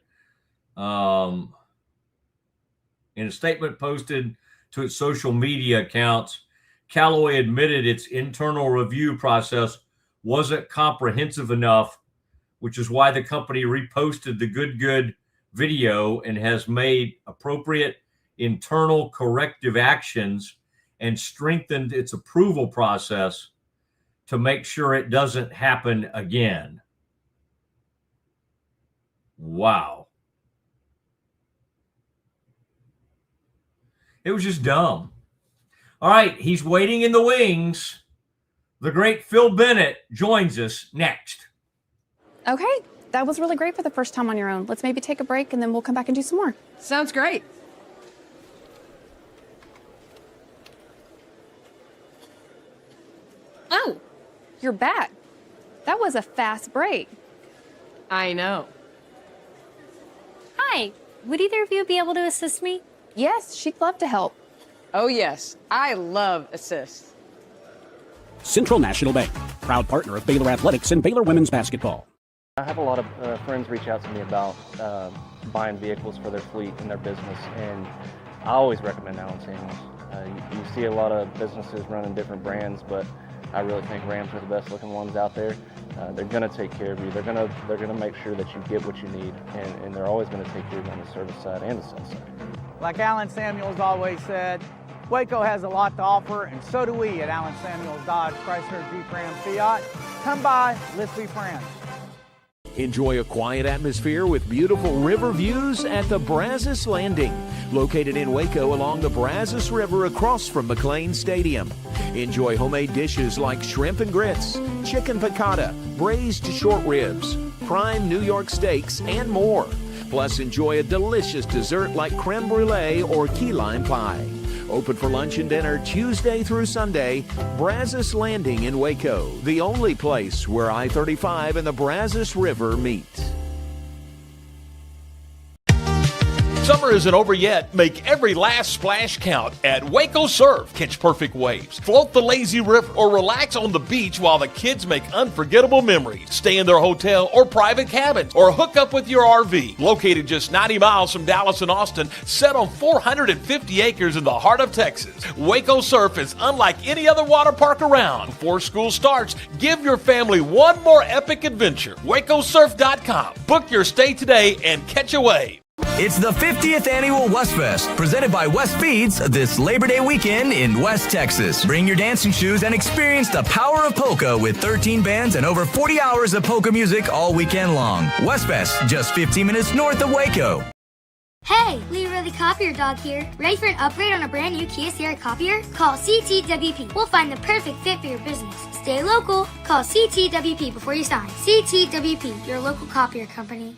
In a statement posted to its social media accounts, Callaway admitted its internal review process wasn't comprehensive enough, which is why the company reposted the good video and has made appropriate internal corrective actions and strengthened its approval process to make sure it doesn't happen again. Wow. It was just dumb. All right, he's waiting in the wings. The great Phil Bennett joins us next. Okay, that was really great for the first time on your own. Let's maybe take a break and then we'll come back and do some more. Sounds great. Oh, you're back. That was a fast break. I know. Hi, would either of you be able to assist me? Yes, she'd love to help. Oh, yes. I love assists. Central National Bank, proud partner of Baylor Athletics and Baylor Women's Basketball. I have a lot of friends reach out to me about buying vehicles for their fleet and their business, and I always recommend Allen Samuels. You see a lot of businesses running different brands, but I really think Rams are the best looking ones out there. They're going to take care of you. They're going to make sure that you get what you need, and they're always going to take care of you on the service side and the sales side. Like Allen Samuels always said, Waco has a lot to offer, and so do we at Allen Samuels Dodge, Chrysler, Jeep, Ram, Fiat. Come by, let's be friends. Enjoy a quiet atmosphere with beautiful river views at the Brazos Landing, located in Waco along the Brazos River across from McLean Stadium. Enjoy homemade dishes like shrimp and grits, chicken piccata, braised short ribs, prime New York steaks, and more. Plus, enjoy a delicious dessert like creme brulee or key lime pie. Open for lunch and dinner Tuesday through Sunday. Brazos Landing in Waco, the only place where I-35 and the Brazos River meet. Summer isn't over yet. Make every last splash count at Waco Surf. Catch perfect waves, float the lazy river, or relax on the beach while the kids make unforgettable memories. Stay in their hotel or private cabins, or hook up with your RV. Located just 90 miles from Dallas and Austin, set on 450 acres in the heart of Texas, Waco Surf is unlike any other water park around. Before school starts, give your family one more epic adventure. WacoSurf.com. Book your stay today and catch a wave. It's the 50th annual Westfest, presented by West Feeds this Labor Day weekend in West Texas. Bring your dancing shoes and experience the power of polka with 13 bands and over 40 hours of polka music all weekend long. Westfest, just 15 minutes north of Waco. Hey, Lee Ridley Copier Dog here. Ready for an upgrade on a brand new Kia Sierra copier? Call CTWP. We'll find the perfect fit for your business. Stay local. Call CTWP before you sign. CTWP, your local copier company.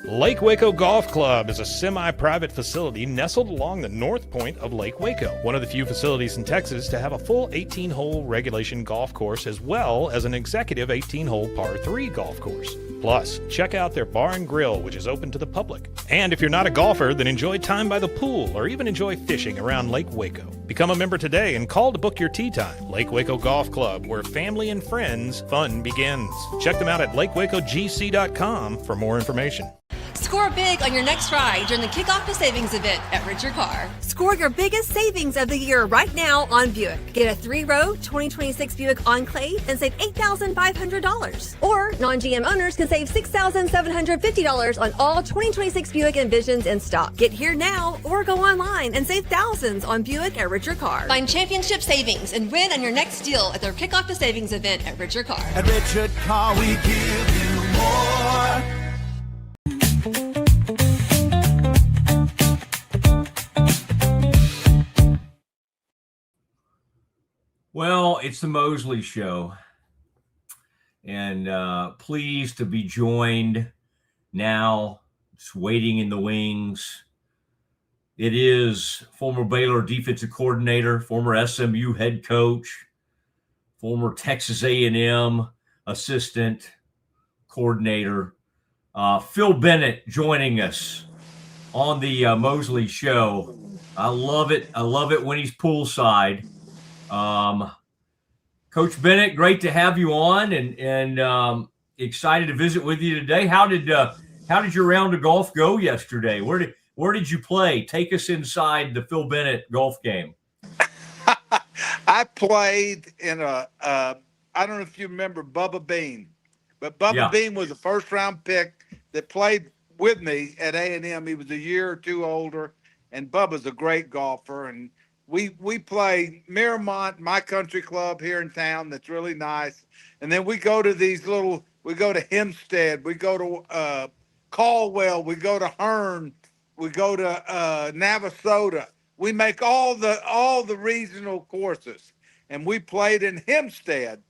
Lake Waco Golf Club is a semi-private facility nestled along the north point of Lake Waco, one of the few facilities in Texas to have a full 18-hole regulation golf course as well as an executive 18-hole par 3 golf course. Plus, check out their bar and grill, which is open to the public. And if you're not a golfer, then enjoy time by the pool or even enjoy fishing around Lake Waco. Become a member today and call to book your tee time. Lake Waco Golf Club, where family and friends fun begins. Check them out at lakewacogc.com for more information. Score big on your next ride during the Kickoff to Savings event at Richard Carr. Score your biggest savings of the year right now on Buick. Get a 3-row 2026 Buick Enclave and save $8,500. Or non-GM owners can save $6,750 on all 2026 Buick Envisions in stock. Get here now or go online and save thousands on Buick at Richard Carr. Find championship savings and win on your next deal at their Kickoff to Savings event at Richard Carr. At Richard Carr, we give you more. Well, it's the Mosley Show, and pleased to be joined now, just waiting in the wings, It is former Baylor defensive coordinator, former SMU head coach, former Texas A&M assistant coordinator, Phil Bennett joining us on the Mosley Show. I love it. I love it when he's poolside. Coach Bennett, great to have you on, and excited to visit with you today. How did your round of golf go yesterday? Where did you play? Take us inside the Phil Bennett golf game. I played in I don't know if you remember Bubba Bean, but Bubba Bean was a first-round pick that played with me at A&M. He was a year or two older, and Bubba's a great golfer. And we play Miramont, my country club here in town that's really nice. And then we go to we go to Hempstead, we go to Caldwell, we go to Hearn, we go to Navasota. We make all the regional courses. And we played in Hempstead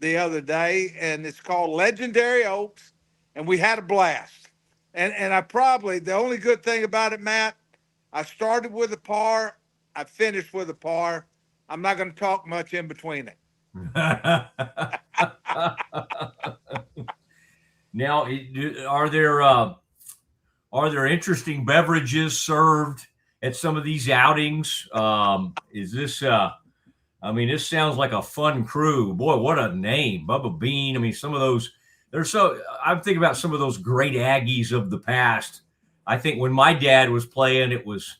the other day, and it's called Legendary Oaks, and we had a blast. And the only good thing about it, Matt, I started with a par, I finished with a par. I'm not going to talk much in between it. Now, are there interesting beverages served at some of these outings? Is this? This sounds like a fun crew. Boy, what a name, Bubba Bean. I mean, some of those. I'm thinking about some of those great Aggies of the past. I think when my dad was playing, it was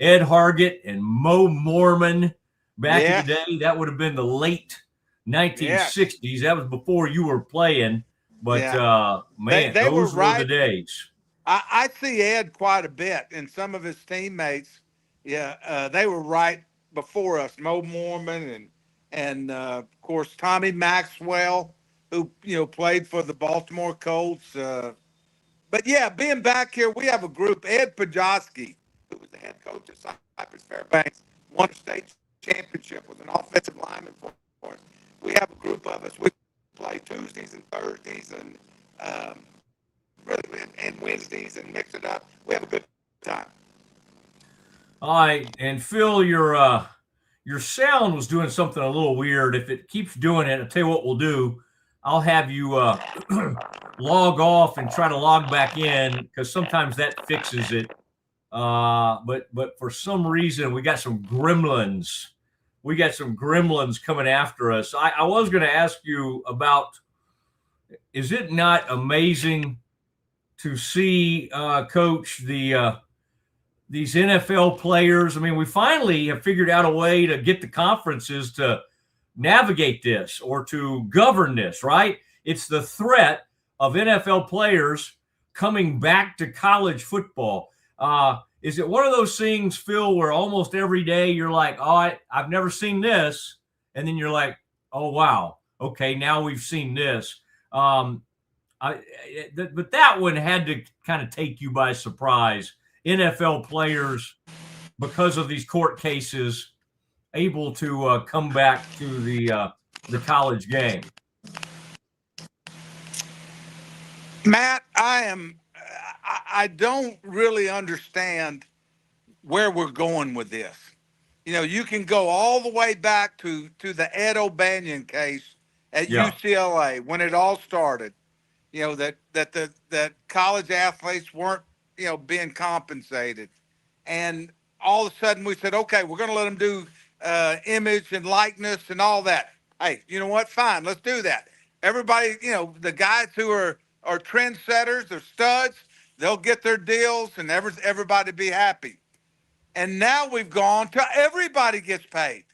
Ed Hargett and Mo Mormon back in the day. That would have been the late 1960s. That was before you were playing. But, man, those were the days. I see Ed quite a bit, and some of his teammates, they were right before us. Mo Mormon and of course, Tommy Maxwell, who, played for the Baltimore Colts. But, being back here, we have a group. Ed Pajowski, who was the head coach at Cypress Fairbanks, won a state championship, was an offensive lineman for us. We have a group of us. We play Tuesdays and Thursdays and Wednesdays and mix it up. We have a good time. All right, and Phil, your sound was doing something a little weird. If it keeps doing it, I'll tell you what we'll do. I'll have you log off and try to log back in, because sometimes that fixes it. But for some reason, we got some gremlins. We got some gremlins coming after us. I was going to ask you about, is it not amazing to see, Coach, these NFL players? I mean, we finally have figured out a way to get the conferences to navigate this or to govern this, right? It's the threat of NFL players coming back to college football. Is it one of those things, Phil, where almost every day you're like, oh, I've never seen this. And then you're like, oh, wow. Okay, now we've seen this. But that one had to kind of take you by surprise. NFL players, because of these court cases, able to come back to the college game. Matt, I don't really understand where we're going with this. You can go all the way back to the Ed O'Banion case at UCLA when it all started. That college athletes weren't, being compensated. And all of a sudden we said, okay, we're going to let them do image and likeness and all that. Hey, you know what? Fine, let's do that. Everybody, the guys who are trendsetters, they're studs, they'll get their deals and everybody be happy. And now we've gone to everybody gets paid.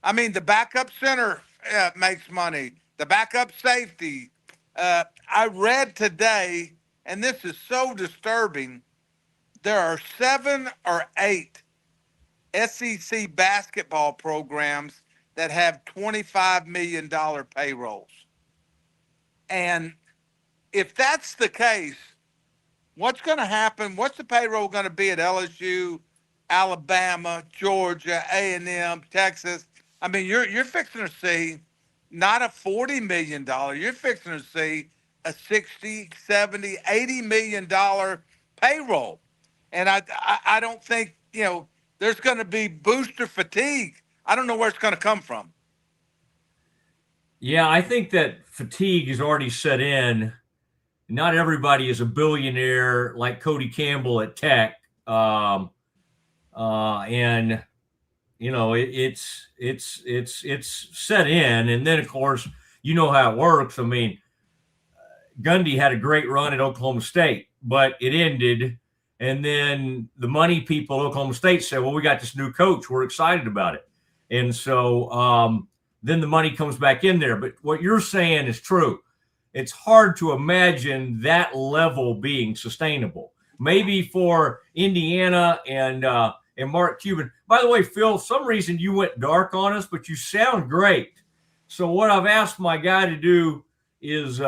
I mean, the backup center makes money. The backup safety. I read today, and this is so disturbing, there are 7 or 8 SEC basketball programs that have $25 million payrolls. And if that's the case, what's going to happen? What's the payroll going to be at LSU, Alabama, Georgia, A&M, Texas? I mean, you're fixing to see not a $40 million. You're fixing to see a $60, $70, $80 million payroll. And I don't think there's going to be booster fatigue. I don't know where it's going to come from. Yeah, I think that fatigue is already set in. Not everybody is a billionaire like Cody Campbell at Tech. And it's set in. And then, of course, you know how it works. I mean, Gundy had a great run at Oklahoma State, but it ended. And then the money people at Oklahoma State said, well, we got this new coach. We're excited about it. And so then the money comes back in there. But what you're saying is true. It's hard to imagine that level being sustainable. Maybe for Indiana and Mark Cuban. By the way, Phil, some reason you went dark on us, but you sound great. So what I've asked my guy to do is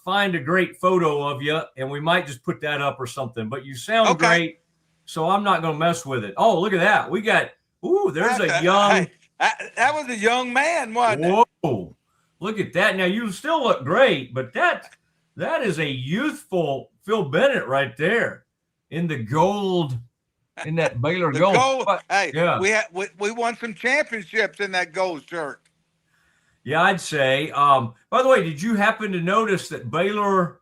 find a great photo of you, and we might just put that up or something. But you sound great, so I'm not going to mess with it. Oh, look at that. We got, there's a young. That was a young man, wasn't it? Whoa, look at that. Now, you still look great, but that is a youthful Phil Bennett right there in the gold, in that Baylor gold. Hey, yeah. we won some championships in that gold shirt. Yeah, I'd say. By the way, did you happen to notice that Baylor,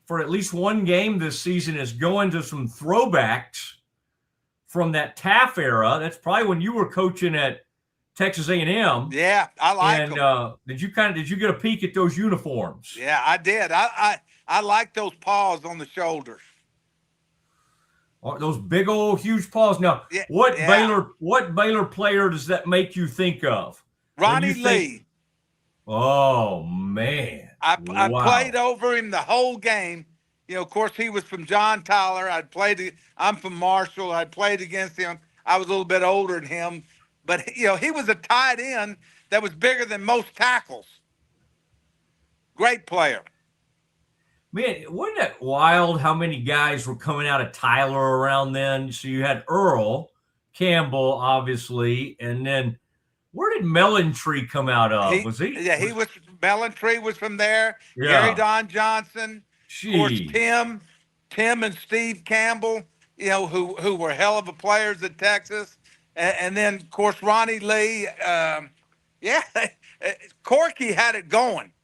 for at least one game this season, is going to some throwbacks from that Taft era? That's probably when you were coaching at Texas A&M. Yeah, I like them. And did you get a peek at those uniforms? Yeah, I did. I like those paws on the shoulders. Those big old huge paws. Now, what Baylor player does that make you think of? Ronnie Lee. Oh, man. I played over him the whole game. Of course, he was from John Tyler. I'm from Marshall. I played against him. I was a little bit older than him. But, he was a tight end that was bigger than most tackles. Great player. Man, wasn't it wild how many guys were coming out of Tyler around then? So you had Earl Campbell, obviously, and then where did Mellentree come out of? Mellentree was from there. Yeah. Gary Don Johnson. Jeez. Of course, Tim and Steve Campbell, who were hell of a players at Texas. And then, of course, Ronnie Lee. Corky had it going.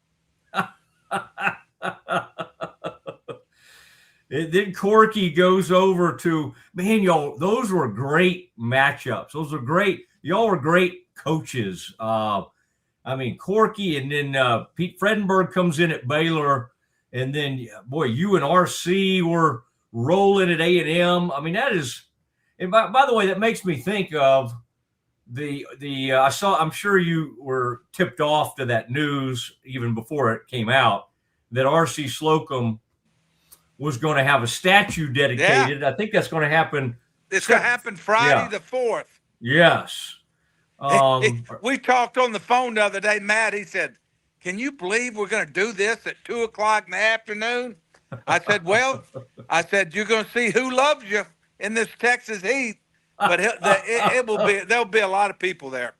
Then Corky goes over to, man, y'all, those were great matchups. Those were great. Y'all were great coaches. Corky, and then Pete Fredenberg comes in at Baylor, and then, boy, you and RC were rolling at A&M. I mean, that is, and by the way, that makes me think of I'm sure you were tipped off to that news even before it came out that RC Slocum was going to have a statue dedicated. Yeah. I think that's going to happen. It's going to happen Friday the 4th. Yes. We talked on the phone the other day, Matt. He said, can you believe we're going to do this at 2:00 in the afternoon? I said, you're going to see who loves you in this Texas heat, but there'll be a lot of people there.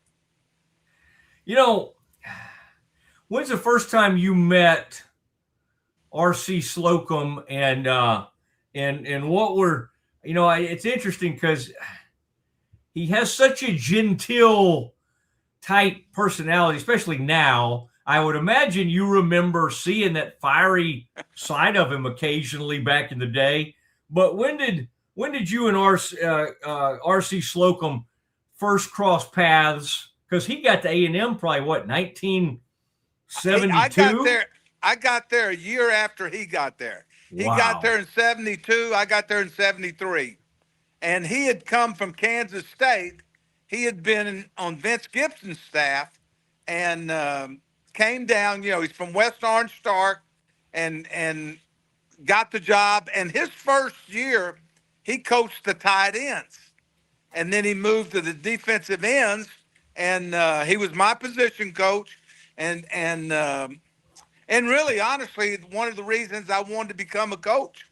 When's the first time you met RC Slocum and what were, it's interesting because he has such a genteel type personality, especially now. I would imagine you remember seeing that fiery side of him occasionally back in the day. But when did you and RC Slocum first cross paths? Because he got to A&M probably 1972. I got there a year after he got there. He got there in 72. I got there in 73. And he had come from Kansas State. He had been on Vince Gibson's staff and came down. He's from West Orange Stark and got the job. And his first year, he coached the tight ends. And then he moved to the defensive ends, and he was my position coach. And really, honestly, one of the reasons I wanted to become a coach.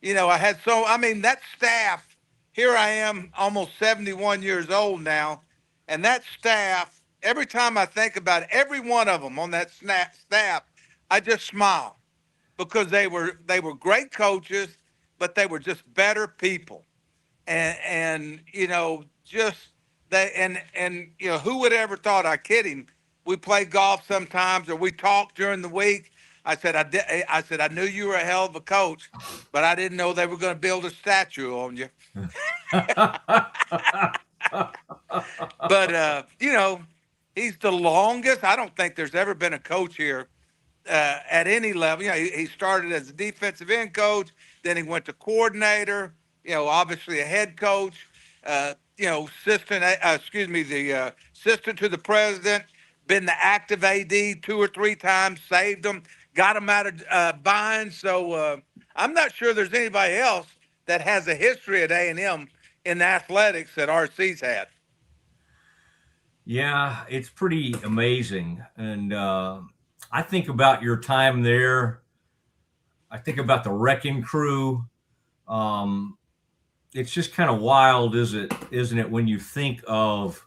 That staff, here I am almost 71 years old now, and that staff, every time I think about it, every one of them on that staff, I just smile because they were great coaches, but they were just better people. and just they and who would ever thought? I kid him. We play golf sometimes, or we talk during the week. I said I said I knew you were a hell of a coach, but I didn't know they were going to build a statue on you. But he's the longest. I don't think there's ever been a coach here at any level. He started as a defensive end coach, then he went to coordinator. Obviously a head coach. Assistant. The assistant to the president. Been the active AD 2 or 3 times. Saved them. Got them out of binds. So I'm not sure there's anybody else that has a history at A&M in athletics that RC's had. Yeah, it's pretty amazing. And I think about your time there. I think about the wrecking crew. It's just kind of wild, isn't it, when you think of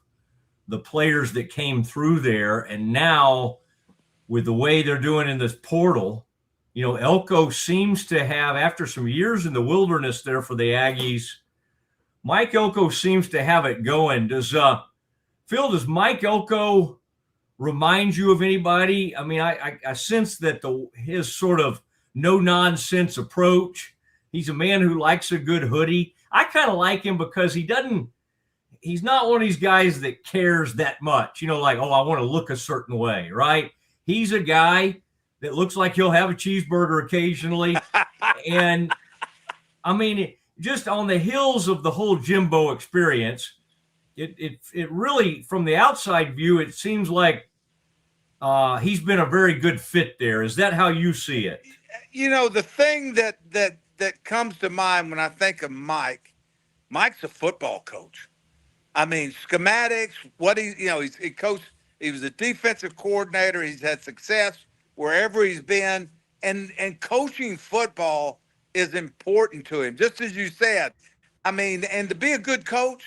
the players that came through there, and now with the way they're doing in this portal, Elko seems to have, after some years in the wilderness there for the Aggies, Mike Elko seems to have it going. Does Mike Elko remind you of anybody? I mean, I sense that his sort of no-nonsense approach, he's a man who likes a good hoodie. I kind of like him because he's not one of these guys that cares that much, like, I want to look a certain way, right? He's a guy that looks like he'll have a cheeseburger occasionally. And I mean, just on the heels of the whole Jimbo experience, it really, from the outside view, it seems like he's been a very good fit there. Is that how you see it? The thing that comes to mind when I think of Mike's a football coach. I mean, schematics, he coached, he was a defensive coordinator. He's had success wherever he's been. And coaching football is important to him, just as you said. I mean, and to be a good coach,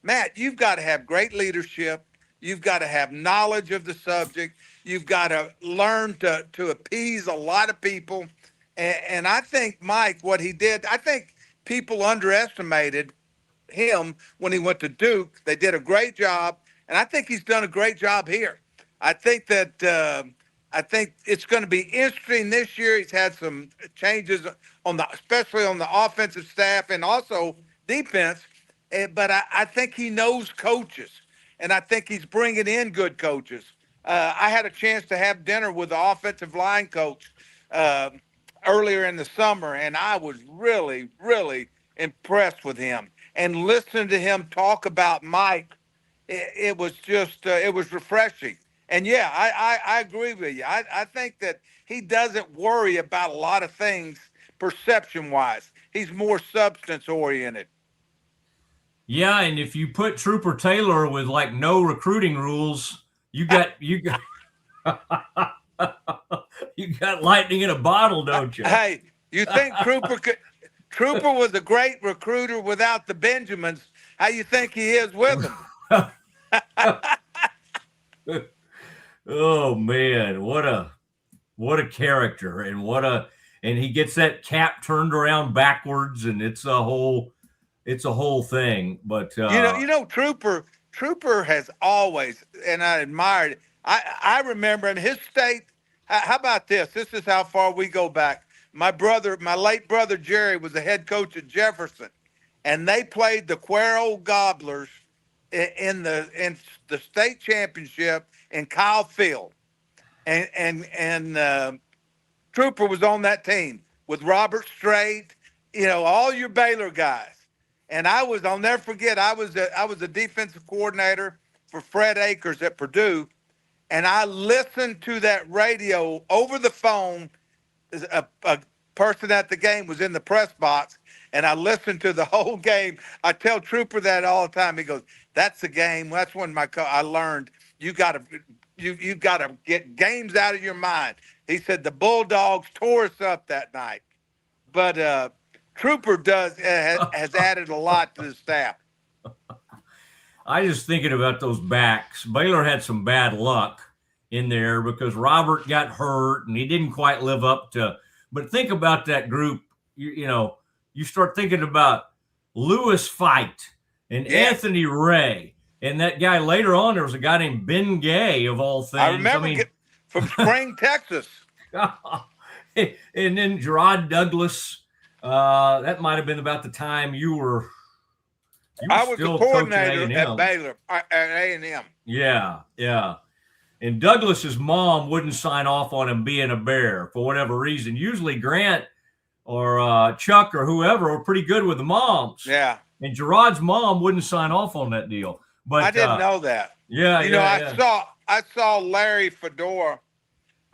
Matt, you've got to have great leadership. You've got to have knowledge of the subject. You've got to learn to appease a lot of people. And I think Mike, what he did, I think people underestimated him when he went to Duke. They did a great job, and I think he's done a great job here. I think that I think it's going to be interesting this year. He's had some changes especially on the offensive staff and also defense. But I think he knows coaches, and I think he's bringing in good coaches. I had a chance to have dinner with the offensive line coach earlier in the summer, and I was really, really impressed with him. And listening to him talk about Mike, it was just it was refreshing. And yeah, I agree with you. I think that he doesn't worry about a lot of things perception-wise. He's more substance-oriented. Yeah, and if you put Trooper Taylor with like no recruiting rules, you got you got lightning in a bottle, don't you? Hey, you think Trooper was a great recruiter without the Benjamins? How you think he is with them? Oh man, what a character, and he gets that cap turned around backwards, and it's a whole thing. But Trooper has always, and I admired it. I remember in his state. How about this? This is how far we go back. My late brother Jerry was the head coach at Jefferson, and they played the Cuero Gobblers in the state championship in Kyle Field, and Trooper was on that team with Robert Strait, all your Baylor guys. And I'll never forget, I was a defensive coordinator for Fred Akers at Purdue, and I listened to that radio over the phone. A person at the game was in the press box, and I listened to the whole game. I tell Trooper that all the time. He goes, "That's the game. That's when I learned you got to get games out of your mind." He said the Bulldogs tore us up that night, but Trooper has added a lot to the staff. I just thinking about those backs. Baylor had some bad luck in there because Robert got hurt and he didn't quite live up to. But think about that group. You start thinking about Lewis Fight and Anthony Ray. And that guy later on, there was a guy named Ben Gay, of all things. I remember from Spring, Texas. And then Gerard Douglas. That might have been about the time you were I was the still coordinator coaching at Baylor, at A&M. Yeah, yeah. And Douglas's mom wouldn't sign off on him being a Bear for whatever reason. Usually Grant or Chuck or whoever are pretty good with the moms. Yeah. And Gerard's mom wouldn't sign off on that deal. But I didn't know that. Yeah, I saw Larry Fedora,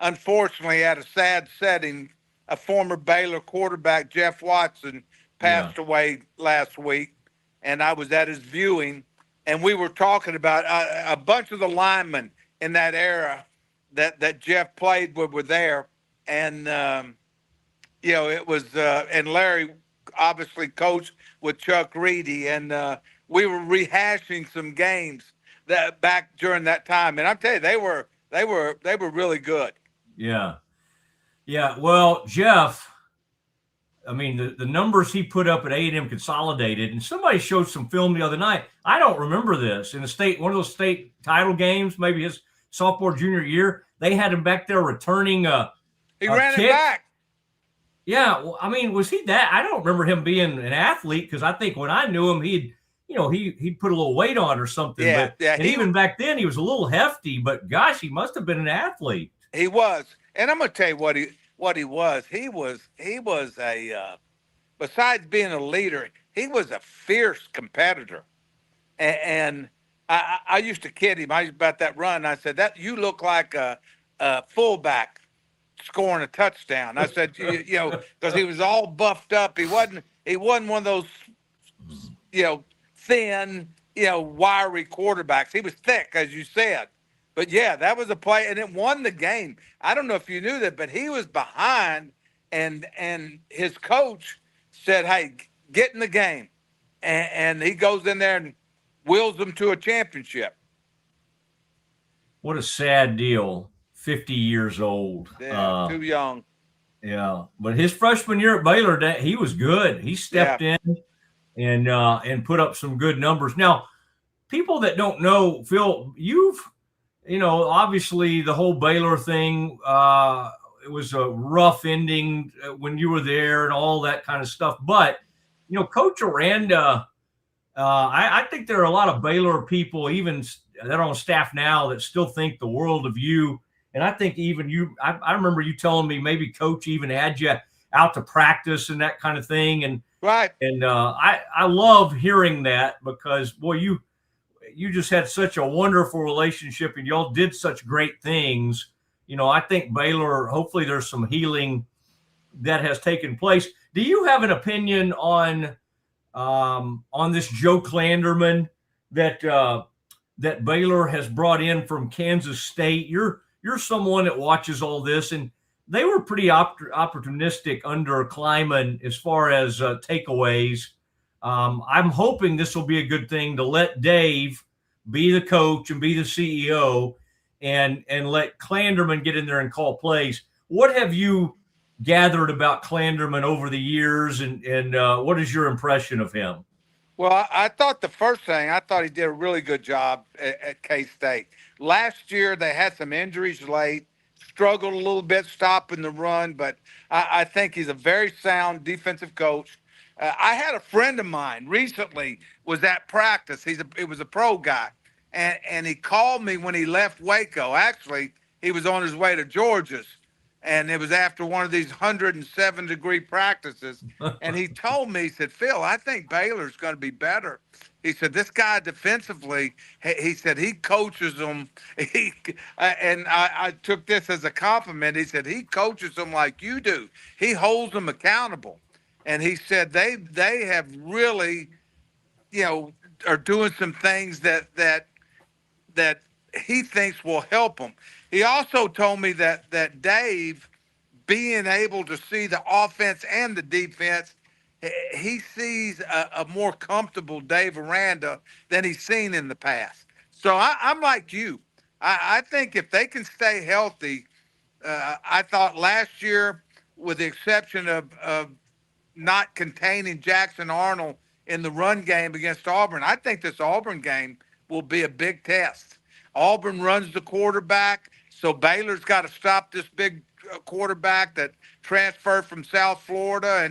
unfortunately, at a sad setting. A former Baylor quarterback, Jeff Watson, passed away last week, and I was at his viewing, and we were talking about a bunch of the linemen in that era that Jeff played with were there, and it was and Larry obviously coached with Chuck Reedy, and we were rehashing some games that back during that time, and I'm telling you, they were really good. Yeah. Yeah, well, Jeff, I mean, the numbers he put up at A&M Consolidated, and somebody showed some film the other night. I don't remember this. In one of those state title games, maybe his sophomore, junior year, they had him back there returning He ran kick. it back. Yeah, well, I mean, was he that? I don't remember him being an athlete because I think when I knew him, he'd put a little weight on or something. Yeah, and even back then, he was a little hefty, but gosh, he must have been an athlete. He was. And I'm going to tell you what he was. He was a besides being a leader, he was a fierce competitor. And I used to kid him. About that run. I said, that you look like a fullback scoring a touchdown. I said, because he was all buffed up. He wasn't one of those, thin, wiry quarterbacks. He was thick, as you said. But, yeah, that was a play, and it won the game. I don't know if you knew that, but he was behind, and his coach said, hey, get in the game. And he goes in there and wills them to a championship. What a sad deal. 50 years old. Yeah, too young. Yeah, but his freshman year at Baylor, he was good. He stepped in and put up some good numbers. Now, people that don't know, Phil, obviously the whole Baylor thing, it was a rough ending when you were there and all that kind of stuff. But, Coach Aranda, I think there are a lot of Baylor people, even that are on staff now, that still think the world of you. And I think even you, I remember you telling me maybe Coach even had you out to practice and that kind of thing. And right. And I love hearing that because, boy, you just had such a wonderful relationship and y'all did such great things. I think Baylor, hopefully there's some healing that has taken place. Do you have an opinion on this Joe Klanderman that Baylor has brought in from Kansas State? You're someone that watches all this, and they were pretty opportunistic under Kleiman as far as takeaways. I'm hoping this will be a good thing to let Dave be the coach and be the CEO and let Klanderman get in there and call plays. What have you gathered about Klanderman over the years, and what is your impression of him? Well, I thought the first thing, he did a really good job at K-State. Last year, they had some injuries late, struggled a little bit stopping the run, but I think he's a very sound defensive coach. I had a friend of mine recently was at practice. He was a pro guy, and he called me when he left Waco. Actually, he was on his way to Georgia's, and it was after one of these 107-degree practices. And he told me, he said, Phil, I think Baylor's going to be better. He said, this guy defensively, he said, he coaches them. And I took this as a compliment. He said, he coaches them like you do. He holds them accountable. And he said, they have really, are doing some things that he thinks will help them. He also told me that Dave, being able to see the offense and the defense, he sees a more comfortable Dave Aranda than he's seen in the past. So I'm like you. I think if they can stay healthy, I thought last year, with the exception of not containing Jackson Arnold in the run game against Auburn. I think this Auburn game will be a big test. Auburn runs the quarterback, so Baylor's got to stop this big quarterback that transferred from South Florida,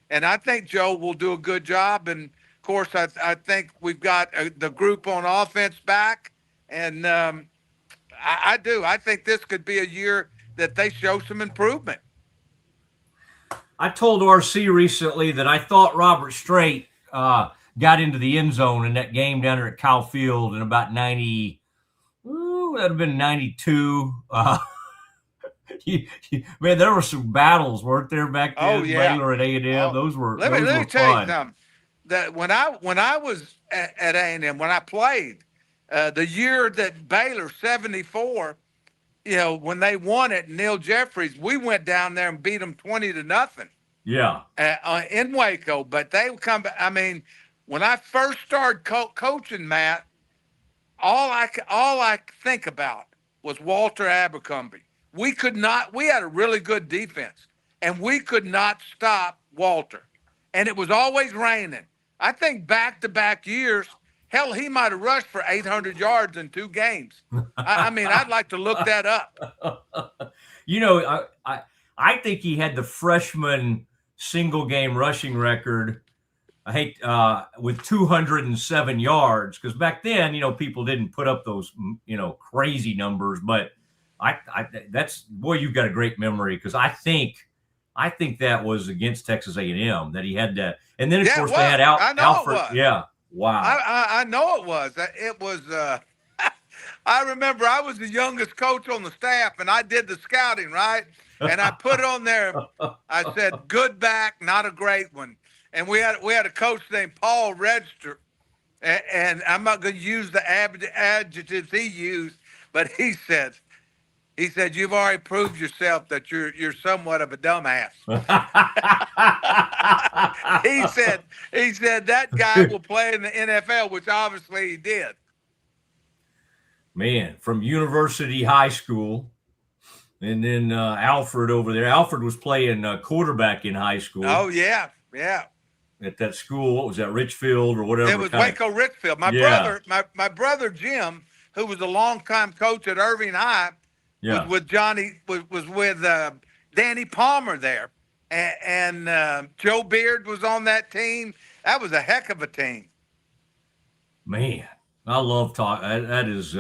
and I think Joe will do a good job. And of course, I think we've got the group on offense back, and I do. I think this could be a year that they show some improvement. I told RC recently that I thought Robert Strait got into the end zone in that game down there at Kyle Field in about 90. Ooh, that'd have been 92. Man, there were some battles, weren't there, back then? Oh, yeah. Baylor at A&M. Those were Let me fun. tell you something. That when I was at A&M, when I played, the year that Baylor 74, when they won it, Neil Jeffries, we went down there and beat them 20-0. Yeah. In Waco, but they would come back. I mean, when I first started coaching, Matt, all I think about was Walter Abercrombie. We had a really good defense, and we could not stop Walter. And it was always raining. I think back-to-back years, hell, he might have rushed for 800 yards in 2 games. I mean, I'd like to look that up. I think he had the freshman single-game rushing record, with 207 yards, because back then, people didn't put up those, crazy numbers. But you've got a great memory, because I think that was against Texas A&M that he had that, and then of course they had Alfred. Yeah, wow. I know it was. It was. I remember I was the youngest coach on the staff, and I did the scouting, right? And I put on there. I said, "Good back, not a great one." And we had a coach named Paul Register, and I'm not going to use the adjectives he used, but he said, "You've already proved yourself that you're somewhat of a dumbass." he said that guy will play in the NFL, which obviously he did. Man, from University High School, and then Alfred over there. Alfred was playing quarterback in high school. Oh yeah, yeah. At that school, what was that, Richfield or whatever? It was Waco Richfield. My brother Jim, who was a longtime coach at Irving High, was with Danny Palmer there, and Joe Beard was on that team. That was a heck of a team. Man, I love talking. That is,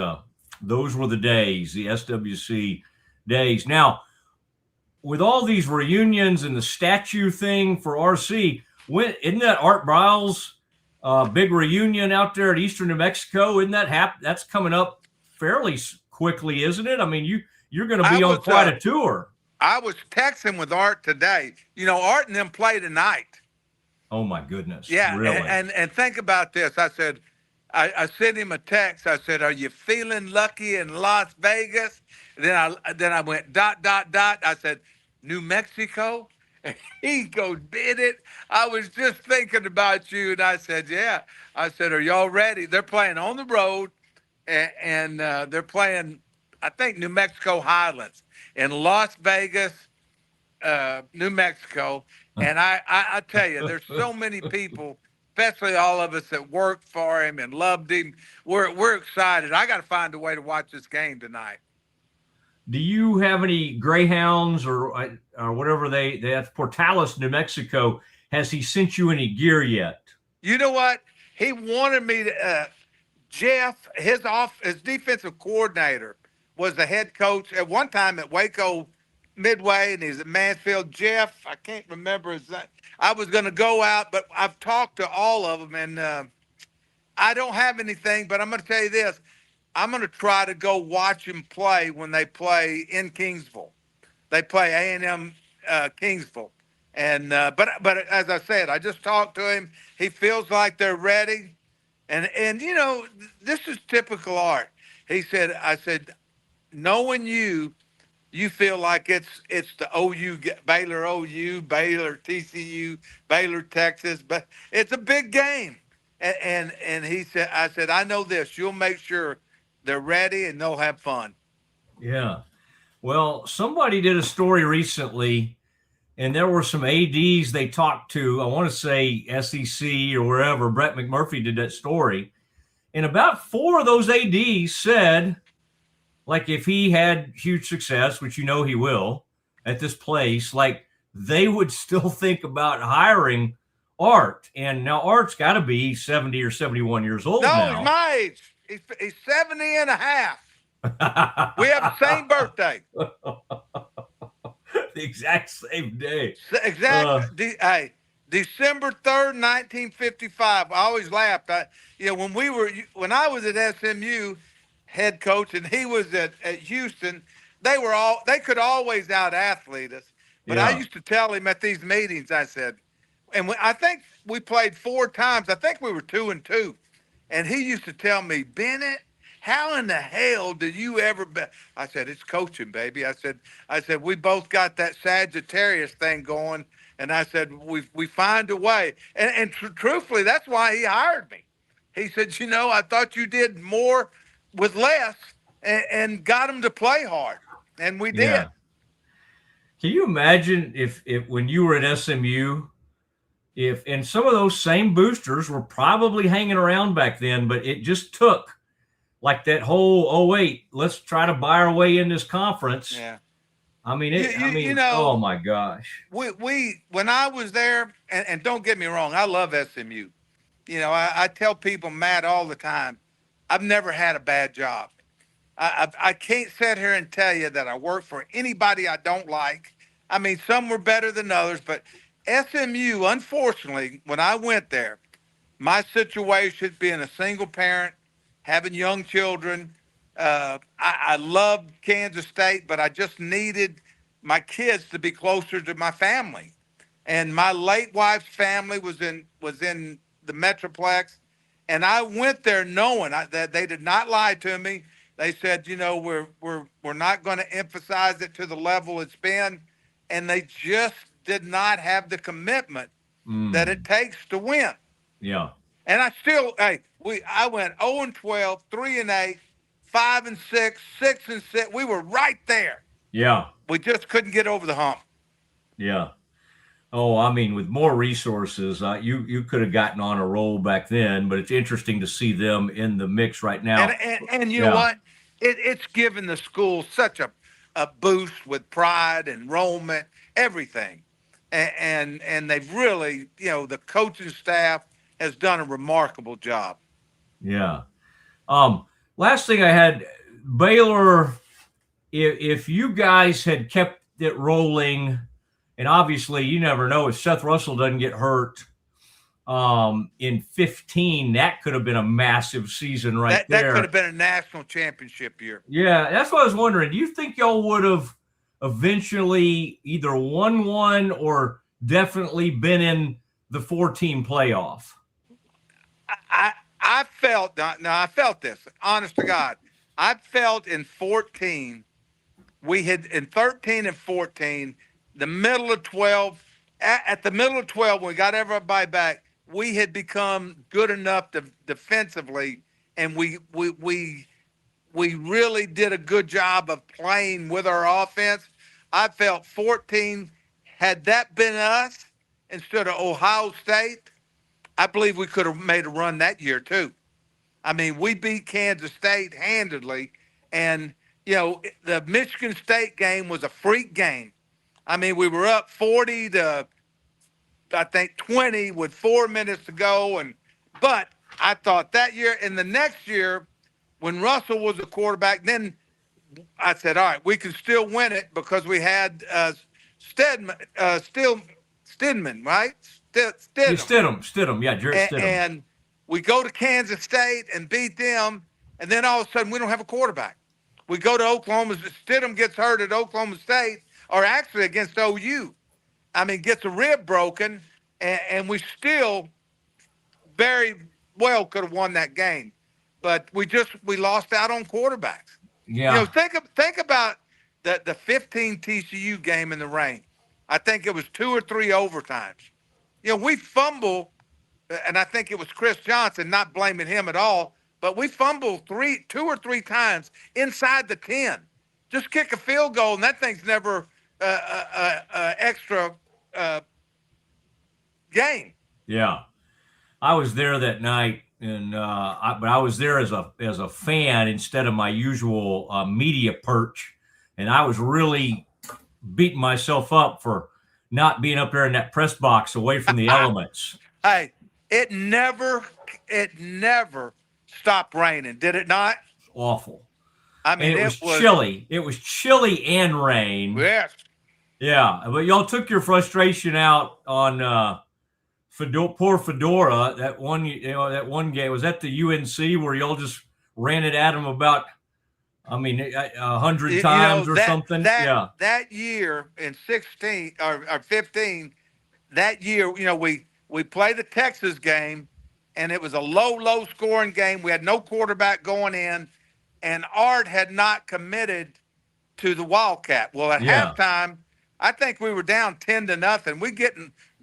those were the days, the SWC days. Now, with all these reunions and the statue thing for RC, isn't that Art Briles' big reunion out there at Eastern New Mexico? Isn't that that's coming up fairly quickly, isn't it? I mean, you're going to be on quite a tour. I was texting with Art today. Art and them play tonight. Oh my goodness! Yeah, really? and think about this. I said, I sent him a text. I said, "Are you feeling lucky in Las Vegas?" And then I went ... I said, "New Mexico." And he goes, "Bennett, I was just thinking about you." And I said, "Yeah." I said, "Are y'all ready?" They're playing on the road, and they're playing, I think, New Mexico Highlands in Las Vegas, New Mexico. And I tell you, there's so many people, especially all of us that worked for him and loved him. We're excited. I got to find a way to watch this game tonight. Do you have any Greyhounds or whatever that's Portales, New Mexico? Has he sent you any gear yet? You know what? He wanted me to. Jeff, his defensive coordinator, was the head coach at one time at Waco Midway, and he's at Mansfield. Jeff, I can't remember his name. I was going to go out, but I've talked to all of them, and I don't have anything. But I'm going to tell you this. I'm going to try to go watch him play when they play in Kingsville. They play A&M Kingsville. And but as I said, I just talked to him. He feels like they're ready. And this is typical Art. I said, knowing you feel like it's the OU, Baylor OU, Baylor TCU, Baylor Texas, but it's a big game. And he said, I said, I know this. You'll make sure they're ready and they'll have fun. Yeah. Well, somebody did a story recently and there were some ADs they talked to. I want to say SEC or wherever. Brett McMurphy did that story. And about 4 of those ADs said, like, if he had huge success, which he will, at this place, like, they would still think about hiring Art. And now Art's got to be 70 or 71 years old now. No, he's my age. He's 70 and a half. We have the same birthday. The exact same day. Hey, December 3rd, 1955. I always laughed. When I was at SMU head coach and he was at Houston, they could always out-athlete us. But I used to tell him at these meetings, I said, I think we played 4 times. I think we were 2-2. And he used to tell me, Bennett, how in the hell did you ever bet? I said, it's coaching, baby. I said, we both got that Sagittarius thing going. And I said, we find a way. And truthfully, that's why he hired me. He said, I thought you did more with less and got them to play hard. And we did. Yeah. Can you imagine if when you were at SMU, and some of those same boosters were probably hanging around back then, but it just took like that whole, oh, wait, let's try to buy our way in this conference. Yeah. I mean, oh my gosh. When I was there, and don't get me wrong, I love SMU. I tell people, Matt, all the time, I've never had a bad job. I can't sit here and tell you that I work for anybody I don't like. I mean, some were better than others, but SMU, unfortunately, when I went there, my situation being a single parent, having young children, I loved Kansas State, but I just needed my kids to be closer to my family. And my late wife's family was in the Metroplex, and I went there knowing that they did not lie to me. They said, we're not going to emphasize it to the level it's been, and they just did not have the commitment that it takes to win. Yeah. And I still, I went 0-12, 3-8, 5-6, 6-6. We were right there. Yeah. We just couldn't get over the hump. Yeah. Oh, I mean, with more resources, you could have gotten on a roll back then, but it's interesting to see them in the mix right now. And you know what? It's given the school such a boost with pride, enrollment, everything. And they've really, the coaching staff has done a remarkable job. Yeah. Last thing I had, Baylor, if you guys had kept it rolling, and obviously you never know if Seth Russell doesn't get hurt in 15, that could have been a massive season there. That could have been a national championship year. Yeah, that's what I was wondering. Do you think y'all would have eventually either won one or definitely been in the 4-team playoff? I felt this, honest to God. I felt in 14, we had in 13 and 14, the middle of 12, at the middle of 12, when we got everybody back, we had become good enough defensively, and we really did a good job of playing with our offense. I felt 14, had that been us instead of Ohio State, I believe we could have made a run that year too. I mean, we beat Kansas State handedly, and, the Michigan State game was a freak game. I mean, we were up 40 to, I think, 20 with 4 minutes to go. But I thought that year and the next year when Russell was the quarterback, then I said, all right, we can still win it because we had Stidham, right? Stidham, yeah, Jared Stidham. And we go to Kansas State and beat them, and then all of a sudden we don't have a quarterback. We go to Oklahoma. Stidham gets hurt at Oklahoma State, or actually against OU. I mean, gets a rib broken, and we still very well could have won that game. But we lost out on quarterbacks. Yeah. Think about the 15 TCU game in the rain. I think it was 2 or 3 overtimes. We fumble, and I think it was Chris Johnson, not blaming him at all, but we fumbled 2 or 3 times inside the 10. Just kick a field goal, and that thing's never extra game. Yeah, I was there that night, and but I was there as a fan instead of my usual media perch, and I was really beating myself up for not being up there in that press box away from the elements. Hey, it never stopped raining, did it not? Awful. I mean, and it was chilly. It was chilly and rain. Yes. Yeah, but y'all took your frustration out on poor Fedora. That one game, was that the UNC where y'all just ran it at him about, 100 times or something? That year in 16 or 15, that year, we played the Texas game, and it was a low scoring game. We had no quarterback going in, and Art had not committed to the Wildcat. Well, at halftime, I think we were down 10-0.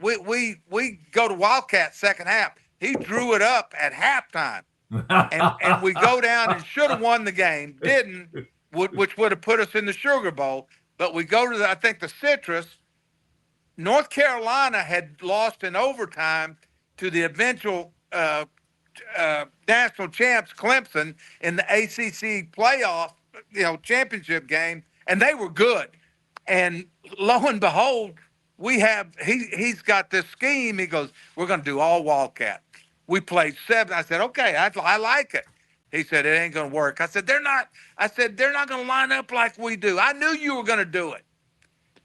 We go to Wildcat second half. He drew it up at halftime, and we go down and should have won the game, didn't, which would have put us in the Sugar Bowl. But we go to the Citrus. North Carolina had lost in overtime to the eventual national champs Clemson in the ACC playoff, championship game, and they were good. And lo and behold, he's got this scheme. He goes, we're going to do all Wildcat. We played 7. I said, okay, I like it. He said, it ain't going to work. I said, they're not going to line up like we do. I knew you were going to do it.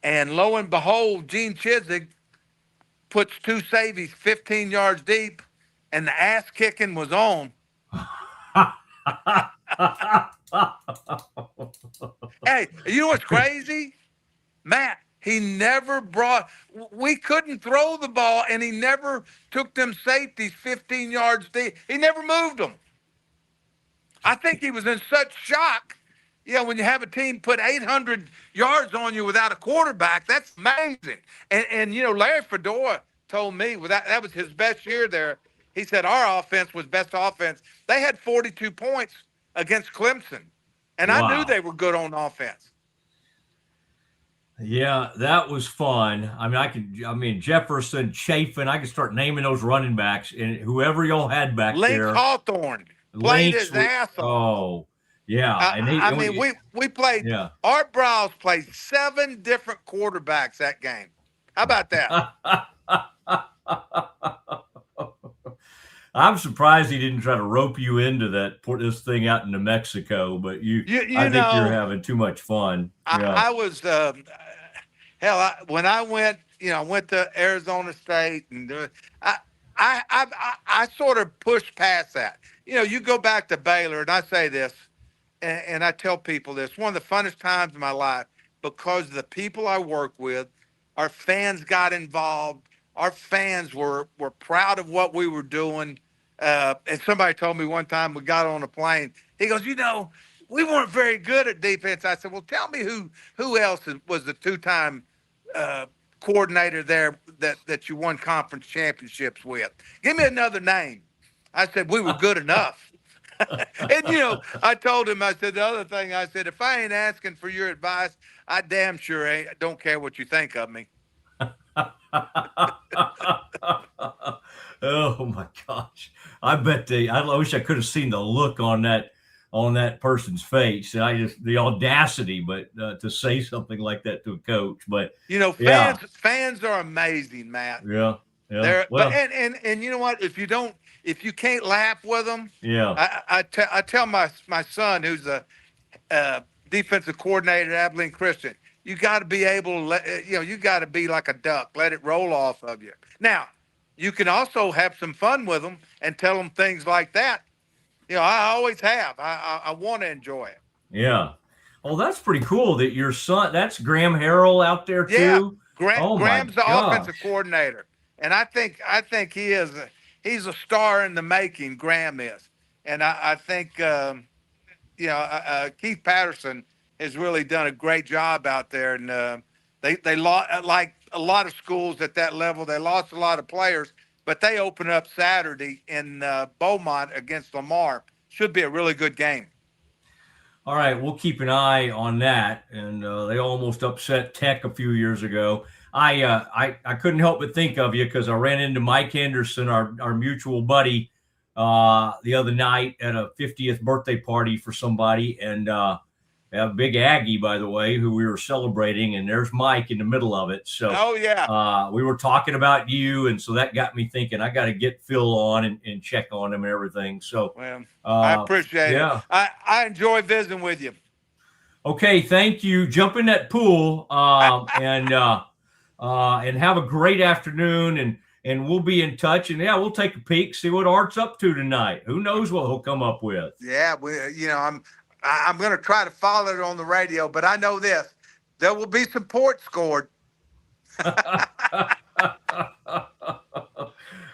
And lo and behold, Gene Chizik puts 2 safeties 15 yards deep, and the ass kicking was on. Hey, you know what's crazy? Matt, we couldn't throw the ball, and he never took them safeties 15 yards deep. He never moved them. I think he was in such shock. When you have a team put 800 yards on you without a quarterback, that's amazing. And Larry Fedora told me that was his best year there. He said our offense was best offense. They had 42 points against Clemson, and I knew they were good on offense. Yeah, that was fun. Jefferson, Chafin. I could start naming those running backs, and whoever y'all had back there. Link Hawthorne played his ass off. Oh. Yeah, we played. Yeah. Art Brazos played 7 different quarterbacks that game. How about that? I'm surprised he didn't try to rope you into this thing out in New Mexico, but I think you're having too much fun. I was when I went, I went to Arizona State, and I sort of pushed past that. You go back to Baylor, and I say this. And I tell people this, one of the funnest times in my life, because the people I work with, our fans got involved. Our fans were proud of what we were doing. And somebody told me one time we got on a plane, he goes, we weren't very good at defense. I said, well, tell me who else was the 2-time coordinator there that you won conference championships with. Give me another name. I said, we were good enough. And, I told him, I said, the other thing, I said, if I ain't asking for your advice, I damn sure don't care what you think of me. Oh, my gosh. I bet I wish I could have seen the look on that person's face. The audacity, but to say something like that to a coach. But, fans are amazing, Matt. Yeah. But you know what? If you can't laugh with them, I tell my son, who's a defensive coordinator at Abilene Christian, you got to be able to you got to be like a duck, let it roll off of you. Now, you can also have some fun with them and tell them things like that. I always have. I want to enjoy it. Yeah. Oh, that's pretty cool that your son. That's Graham Harrell out there too. Yeah, Graham's the offensive coordinator. And I think he's a star in the making. Graham is, and I think Keith Patterson has really done a great job out there. And they lost, like a lot of schools at that level. They lost a lot of players, but they open up Saturday in Beaumont against Lamar. Should be a really good game. All right, we'll keep an eye on that. And they almost upset Tech a few years ago. I couldn't help but think of you because I ran into Mike Henderson, our mutual buddy, the other night at a 50th birthday party for somebody, and a big Aggie, by the way, who we were celebrating, and there's Mike in the middle of it. So, we were talking about you, and so that got me thinking I got to get Phil on and check on him and everything. So, I appreciate it. I enjoy visiting with you. Okay, thank you. Jump in that pool and have a great afternoon, and we'll be in touch. And we'll take a peek, see what Art's up to tonight. Who knows what he'll come up with? Yeah, I'm going to try to follow it on the radio, but I know this: there will be some points scored.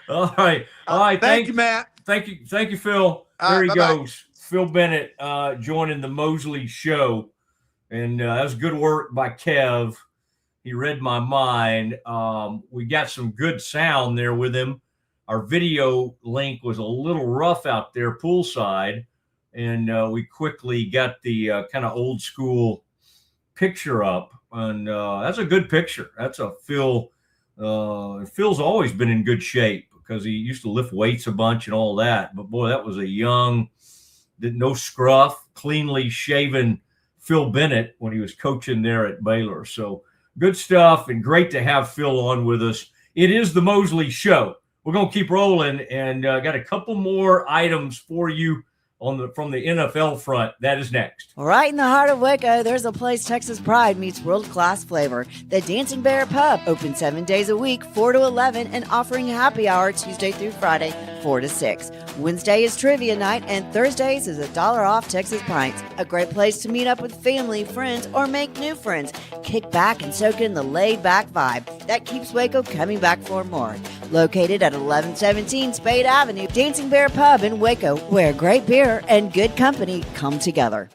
All right. Thank you, Matt. Thank you, Phil. There he goes. Phil Bennett joining the Mosley Show. And that was good work by Kev. He read my mind. We got some good sound there with him. Our video link was a little rough out there poolside. And we quickly got the kind of old school picture up. And that's a good picture. That's a Phil. Phil's always been in good shape because he used to lift weights a bunch and all that. But, boy, that was a young, no scruff, cleanly shaven Phil Bennett when he was coaching there at Baylor. So good stuff and great to have Phil on with us. It is the Mosley Show. We're going to keep rolling and got a couple more items for you from the NFL front. That is next. Right in the heart of Waco, there's a place Texas pride meets world-class flavor. The Dancing Bear Pub, open 7 days a week, 4 to 11, and offering happy hour Tuesday through Friday, 4 to 6. Wednesday is trivia night, and Thursdays is $1 off Texas Pints. A great place to meet up with family, friends, or make new friends. Kick back and soak in the laid-back vibe that keeps Waco coming back for more. Located at 1117 Spade Avenue, Dancing Bear Pub in Waco, where great beer and good company come together.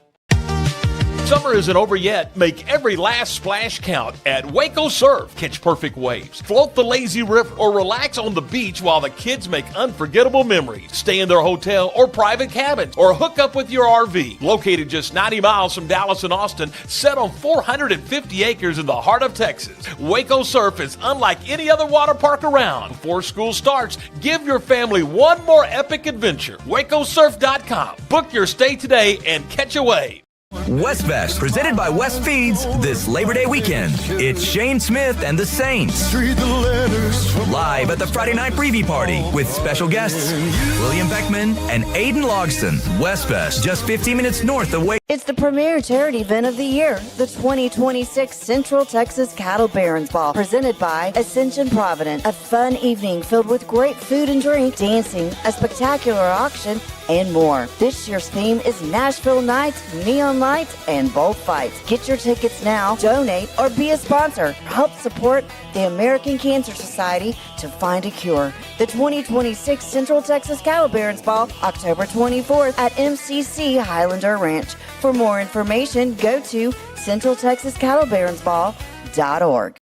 Summer isn't over yet. Make every last splash count at Waco Surf. Catch perfect waves, float the lazy river, or relax on the beach while the kids make unforgettable memories. Stay in their hotel or private cabins, or hook up with your RV. Located just 90 miles from Dallas and Austin, set on 450 acres in the heart of Texas, Waco Surf is unlike any other water park around. Before school starts, give your family one more epic adventure. WacoSurf.com. Book your stay today and catch a wave. Westfest, presented by West Feeds, this Labor Day weekend. It's Shane Smith and the Saints. Live at the Friday night preview party with special guests William Beckman and Aiden Logston. Westfest, just 15 minutes north of Waco. It's the premier charity event of the year, the 2026 Central Texas Cattle Barons Ball, presented by Ascension Providence. A fun evening filled with great food and drink, dancing, a spectacular auction, and more. This year's theme is Nashville Nights, Neon Lights, and Bullfights. Get your tickets now, donate, or be a sponsor. Help support the American Cancer Society to find a cure. The 2026 Central Texas Cattle Barons Ball, October 24th at MCC Highlander Ranch. For more information, go to centraltexascattlebaronsball.org.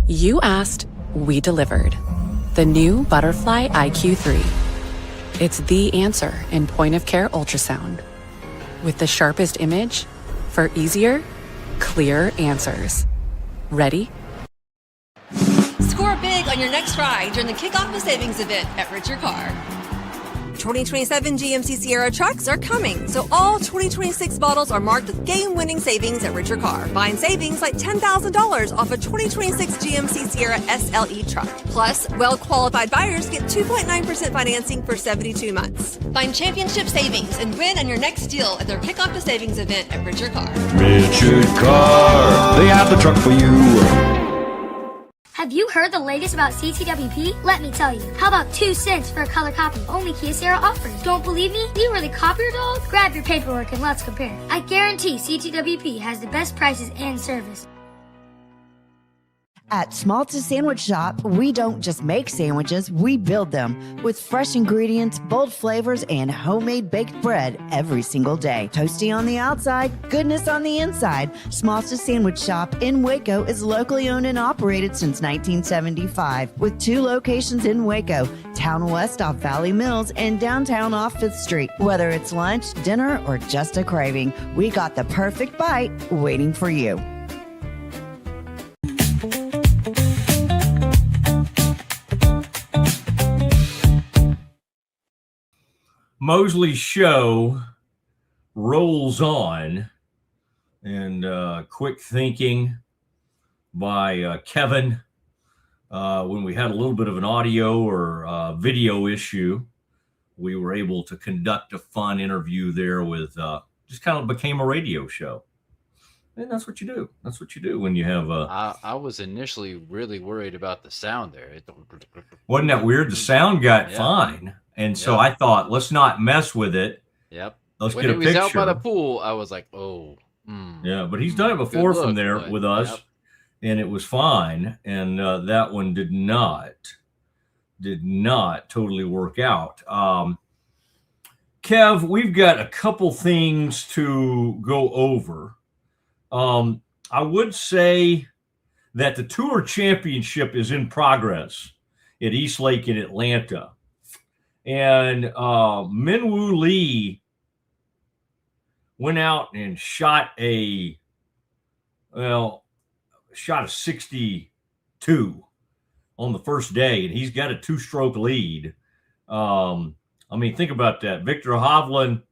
You asked, we delivered. The new Butterfly IQ3. It's the answer in point-of-care ultrasound. With the sharpest image for easier, clear answers. Ready? Score big on your next ride during the Kickoff the Savings event at Richard Car. 2027 GMC Sierra trucks are coming, so all 2026 models are marked with game-winning savings at Richard Car. Find savings like $10,000 off a 2026 GMC Sierra SLE truck. Plus, well-qualified buyers get 2.9% financing for 72 months. Find championship savings and win on your next deal at their Kickoff the Savings event at Richard Car. Richard Car, they have the truck for you. Have you heard the latest about CTWP? Let me tell you. How about 2 cents for a color copy? Only Kia Sierra offers. Don't believe me? We really copy your dog? Grab your paperwork and let's compare. I guarantee CTWP has the best prices and service. At Schmaltz Sandwich Shop, we don't just make sandwiches, we build them with fresh ingredients, bold flavors, and homemade baked bread every single day. Toasty on the outside, goodness on the inside. Schmaltz Sandwich Shop in Waco is locally owned and operated since 1975 with 2 locations in Waco, Town West off Valley Mills and downtown off 5th Street. Whether it's lunch, dinner, or just a craving, we got the perfect bite waiting for you. Mosley Show rolls on, and quick thinking by Kevin. When we had a little bit of an audio or video issue, we were able to conduct a fun interview there with just kind of became a radio show. And that's what you do. That's what you do when you have I was initially really worried about the sound there. Wasn't that weird? The sound got fine. And so I thought, let's not mess with it. Yep. Let's when get a he was picture. out by the pool, I was like, oh. Yeah, but he's done it before Good from look, there but, with us. yep. And it was fine. And that one did not totally work out. Kev, we've got a couple things to go over. I would say that the Tour Championship is in progress at East Lake in Atlanta. And Minwoo Lee went out and shot a 62 on the first day, and he's got a 2-stroke lead. Think about that. Victor Hovland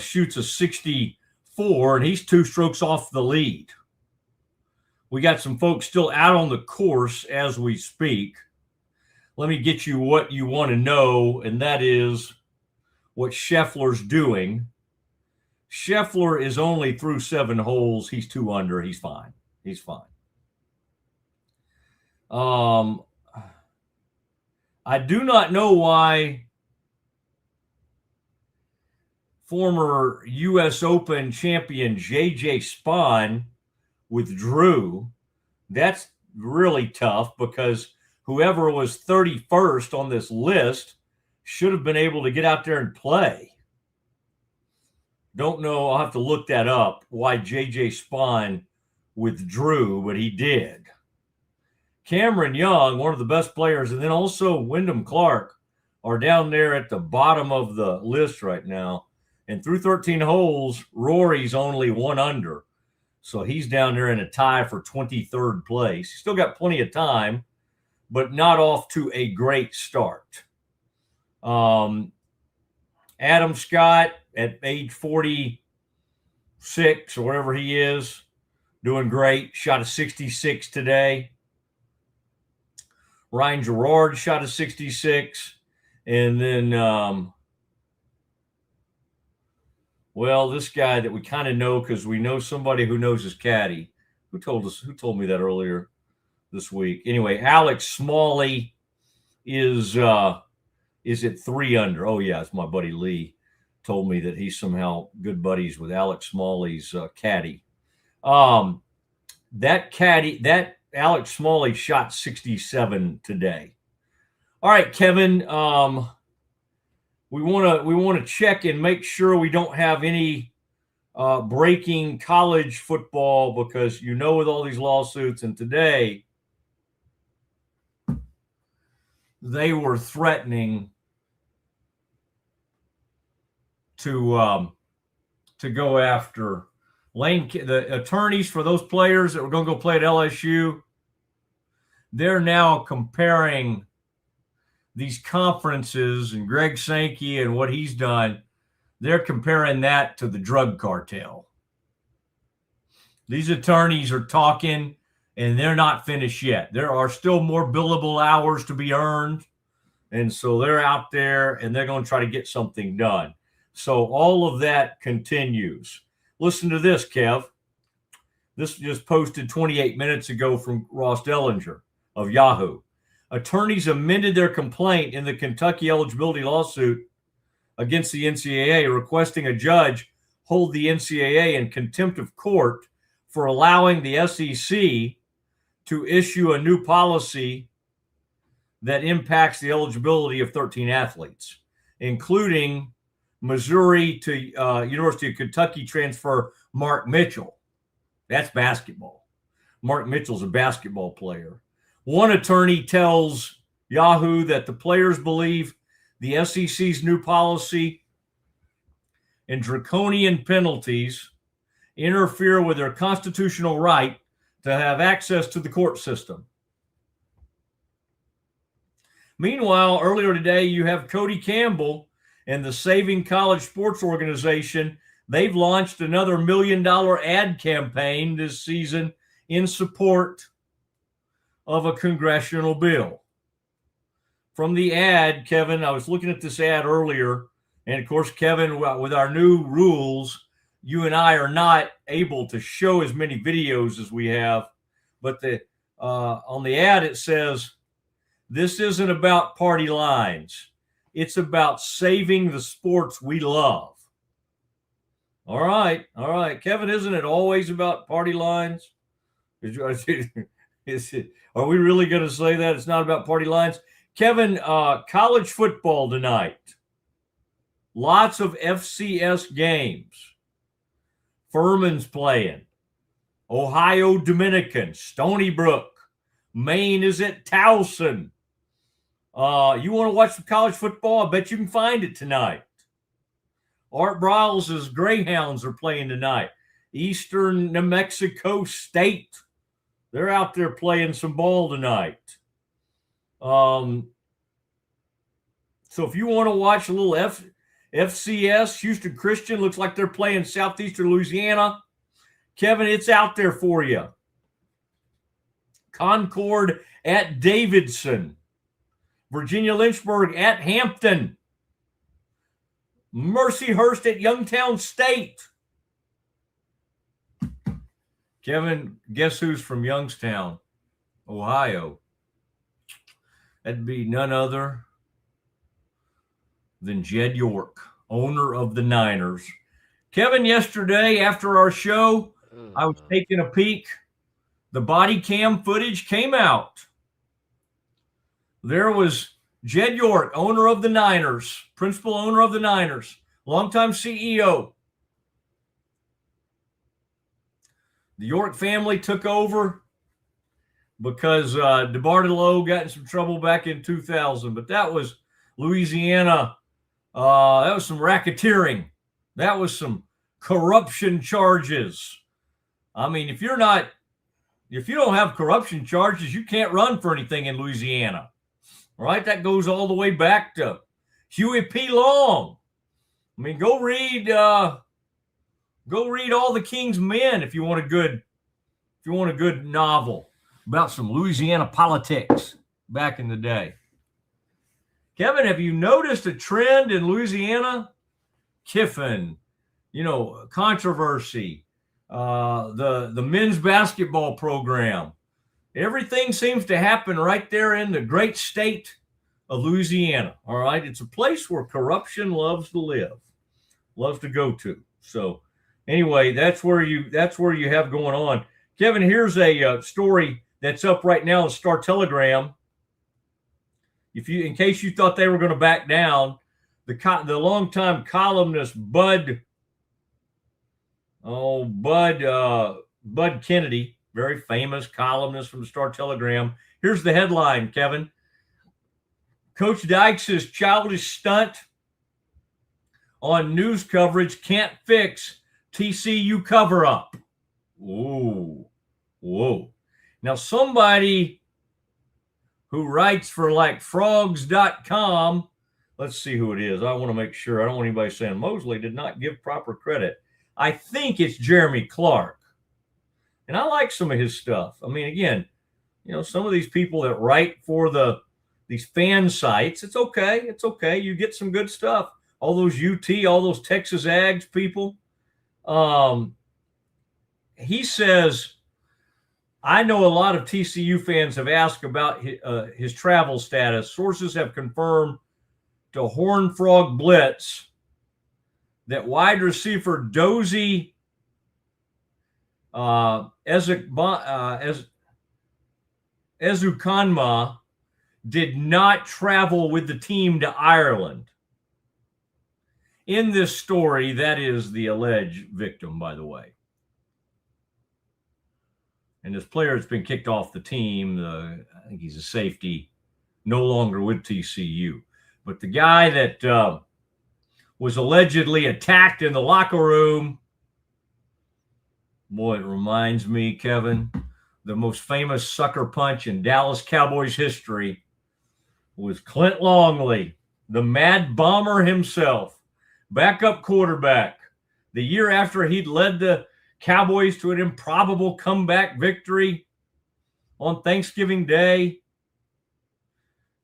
shoots a 64, and he's 2 strokes off the lead. We got some folks still out on the course as we speak. Let me get you what you want to know, and that is what Scheffler's doing. Scheffler is only through 7 holes. He's 2 under. He's fine. He's fine. I do not know why former U.S. Open champion J.J. Spahn withdrew. That's really tough because whoever was 31st on this list should have been able to get out there and play. Don't know. I'll have to look that up, why J.J. Spahn withdrew, but he did. Cameron Young, one of the best players, and then also Wyndham Clark are down there at the bottom of the list right now. And through 13 holes, Rory's only 1 under. So he's down there in a tie for 23rd place. He's still got plenty of time, but not off to a great start. Adam Scott at age 46 or whatever he is, doing great. Shot a 66 today. Ryan Gerard shot a 66. And then, this guy that we kind of know because we know somebody who knows his caddy. Who told me that earlier this week? Anyway, Alex Smalley is at 3 under. Oh, yeah, it's my buddy Lee. Told me that he's somehow good buddies with Alex Smalley's caddy. That Alex Smalley shot 67 today. All right, Kevin. We want to check and make sure we don't have any breaking college football because with all these lawsuits, and today they were threatening to go after the attorneys for those players that were going to go play at LSU. They're now comparing these conferences and Greg Sankey and what he's done. They're comparing that to the drug cartel. These attorneys are talking, and they're not finished yet. There are still more billable hours to be earned. And so they're out there, and they're going to try to get something done. So all of that continues. Listen to this, Kev. This just posted 28 minutes ago from Ross Dellinger of Yahoo. Attorneys amended their complaint in the Kentucky eligibility lawsuit against the NCAA, requesting a judge hold the NCAA in contempt of court for allowing the SEC to issue a new policy that impacts the eligibility of 13 athletes, including Missouri to University of Kentucky transfer Mark Mitchell. That's basketball. Mark Mitchell's a basketball player. One attorney tells Yahoo that the players believe the SEC's new policy and draconian penalties interfere with their constitutional right to have access to the court system. Meanwhile, earlier today, you have Cody Campbell and the Saving College Sports Organization, they've launched another $1 million ad campaign this season in support of a congressional bill. From the ad, Kevin, I was looking at this ad earlier, and of course, Kevin, with our new rules, you and I are not able to show as many videos as we have, but on the ad it says, "This isn't about party lines. It's about saving the sports we love." All right. Kevin, isn't it always about party lines? Are we really going to say that it's not about party lines? Kevin, college football tonight. Lots of FCS games. Furman's playing. Ohio Dominican, Stony Brook. Maine is at Towson. You want to watch some college football? I bet you can find it tonight. Art Briles' Greyhounds are playing tonight. Eastern New Mexico State. They're out there playing some ball tonight. So if you want to watch a little FCS, Houston Christian, looks like they're playing Southeastern Louisiana. Kevin, it's out there for you. Concord at Davidson. Virginia Lynchburg at Hampton. Mercyhurst at Youngstown State. Kevin, guess who's from Youngstown, Ohio? That'd be none other than Jed York, owner of the Niners. Kevin, yesterday after our show, I was taking a peek. The body cam footage came out. There was Jed York, owner of the Niners, principal owner of the Niners, longtime CEO. The York family took over because DeBartolo got in some trouble back in 2000. But that was Louisiana. That was some racketeering. That was some corruption charges. I mean, if you don't have corruption charges, you can't run for anything in Louisiana. Right? That goes all the way back to Huey P. Long. I mean, go read All the King's Men if you want a good novel about some Louisiana politics back in the day. Kevin, have you noticed a trend in Louisiana? Kiffin, controversy, the men's basketball program. Everything seems to happen right there in the great state of Louisiana. All right. It's a place where corruption loves to live, loves to go to. So anyway, that's where you have going on. Kevin, here's a story that's up right now in Star Telegram. In case you thought they were going to back down, the longtime columnist Bud Kennedy, very famous columnist from the Star Telegram. Here's the headline, Kevin. Coach Dykes' childish stunt on news coverage can't fix TCU cover-up. Whoa. Now, somebody who writes for like frogs.com, let's see who it is. I want to make sure. I don't want anybody saying Mosley did not give proper credit. I think it's Jeremy Clark. And I like some of his stuff. I mean, again, some of these people that write for these fan sites, it's okay. It's okay. You get some good stuff. All those UT, all those Texas Ags people. He says, I know a lot of TCU fans have asked about his travel status. Sources have confirmed to Horned Frog Blitz that wide receiver Dozie Ezukanma did not travel with the team to Ireland. In this story, that is the alleged victim, by the way. And this player has been kicked off the team. I think he's a safety, no longer with TCU. But the guy that was allegedly attacked in the locker room, boy, it reminds me, Kevin, the most famous sucker punch in Dallas Cowboys history was Clint Longley the Mad Bomber himself, backup quarterback, the year after he'd led the Cowboys to an improbable comeback victory on Thanksgiving Day.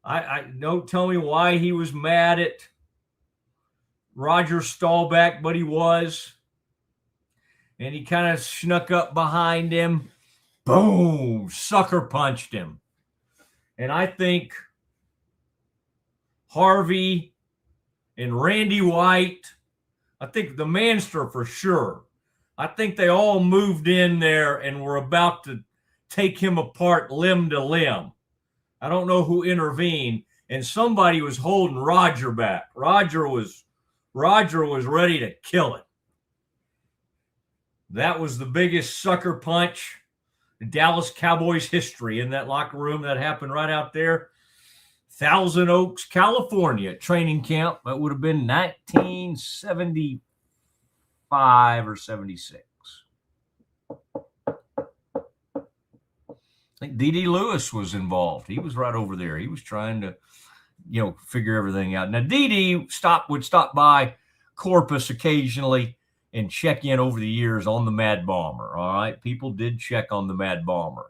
I don't tell me why he was mad at Roger Staubach, but he was. And he kind of snuck up behind him. Boom! Sucker punched him. And I think Harvey and Randy White, I think the Manster for sure, I think they all moved in there and were about to take him apart limb to limb. I don't know who intervened, and somebody was holding Roger back. Roger was ready to kill it. That was the biggest sucker punch in Dallas Cowboys history in that locker room. That happened right out there. Thousand Oaks, California, training camp. That would have been 1975 or 76. I think D.D. Lewis was involved. He was right over there. He was trying to, figure everything out. Now, D.D. would stop by Corpus occasionally and check in over the years on the Mad Bomber. All right, people did check on the Mad Bomber.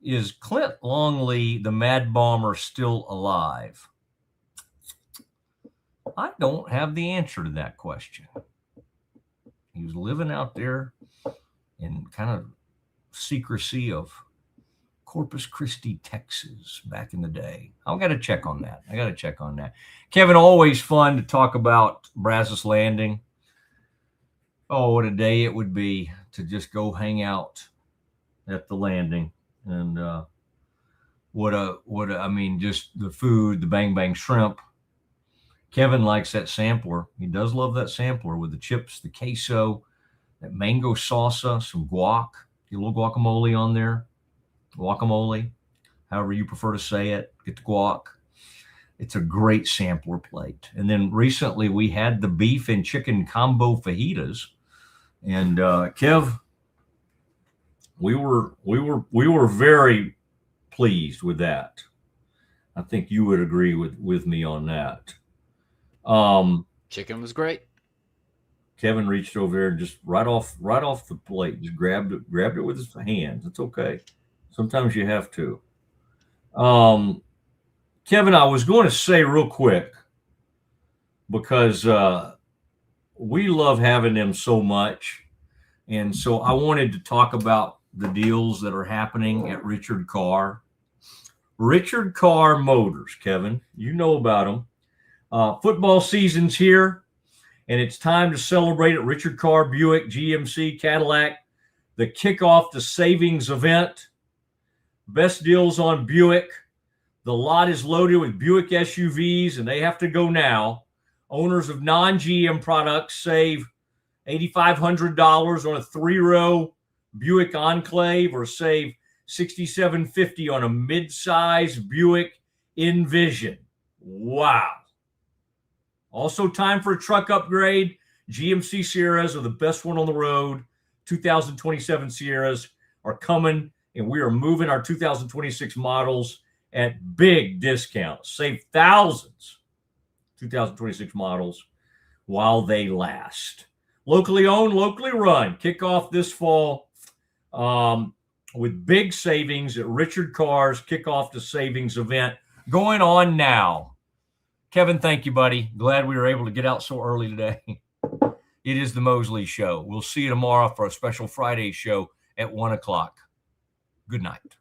Is Clint Longley, the Mad Bomber, still alive? I don't have the answer to that question. He was living out there in kind of secrecy of Corpus Christi, Texas, back in the day. I've got to check on that. Kevin, always fun to talk about Brazos Landing. Oh, what a day it would be to just go hang out at the landing. And just the food, the bang bang shrimp. Kevin likes that sampler. He does love that sampler with the chips, the queso, that mango salsa, some guac, get a little guacamole on there. Guacamole, however you prefer to say it, get the guac. It's a great sampler plate. And then recently we had the beef and chicken combo fajitas. And Kev, we were very pleased with that. I think you would agree with me on that. Chicken was great. Kevin reached over there and just right off the plate, just grabbed it with his hands. It's okay. Sometimes you have to. Kevin, I was going to say real quick, because we love having them so much. And so I wanted to talk about the deals that are happening at Richard Carr. Richard Carr Motors, Kevin, you know about them. Football season's here, and it's time to celebrate at Richard Carr, Buick, GMC, Cadillac, the Kickoff to Savings event. Best deals on Buick. The lot is loaded with Buick SUVs, and they have to go now. Owners of non-GM products save $8,500 on a 3-row Buick Enclave, or save $6,750 on a mid-size Buick Envision. Wow. Also time for a truck upgrade. GMC Sierras are the best one on the road. 2027 Sierras are coming, and we are moving our 2026 models at big discounts. Save thousands. 2026 models while they last. Locally owned, locally run. Kick off this fall with big savings at Richard Carr's Kickoff to Savings event going on now. Kevin, thank you, buddy. Glad we were able to get out so early today. It is the Mosley Show. We'll see you tomorrow for a special Friday show at 1 o'clock. Good night.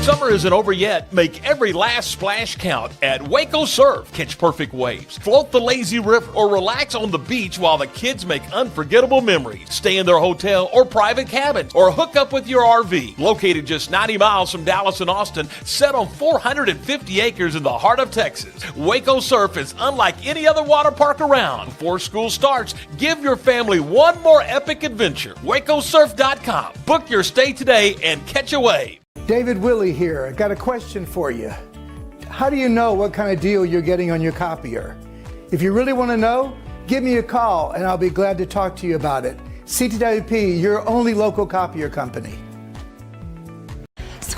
Summer isn't over yet. Make every last splash count at Waco Surf. Catch perfect waves, float the lazy river, or relax on the beach while the kids make unforgettable memories. Stay in their hotel or private cabins, or hook up with your RV. Located just 90 miles from Dallas and Austin, set on 450 acres in the heart of Texas, Waco Surf is unlike any other water park around. Before school starts, give your family one more epic adventure. WacoSurf.com. Book your stay today and catch a wave. David Willey here. I got a question for you. How do you know what kind of deal you're getting on your copier? If you really want to know, give me a call and I'll be glad to talk to you about it. CTWP, your only local copier company.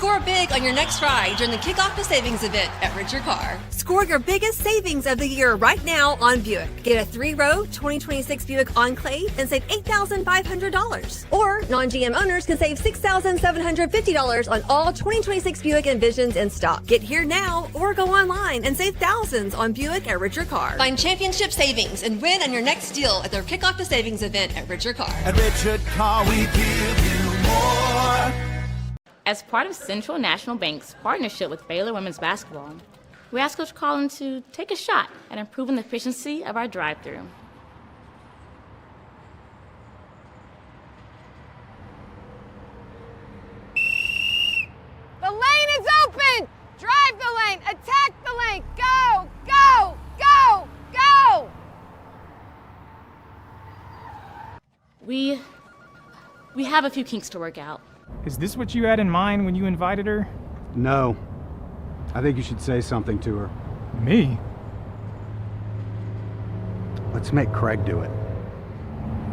Score big on your next ride during the Kickoff to Savings event at Richard Car. Score your biggest savings of the year right now on Buick. Get a 3-row 2026 Buick Enclave and save $8,500. Or non-GM owners can save $6,750 on all 2026 Buick Envisions in stock. Get here now or go online and save thousands on Buick at Richard Car. Find championship savings and win on your next deal at their Kickoff to Savings event at Richard Car. At Richard Car, we give you more. As part of Central National Bank's partnership with Baylor Women's Basketball, we asked Coach Collin to take a shot at improving the efficiency of our drive-thru. The lane is open! Drive the lane! Attack the lane! Go! Go! Go! Go! We have a few kinks to work out. Is this what you had in mind when you invited her? No. I think you should say something to her. Me? Let's make Craig do it.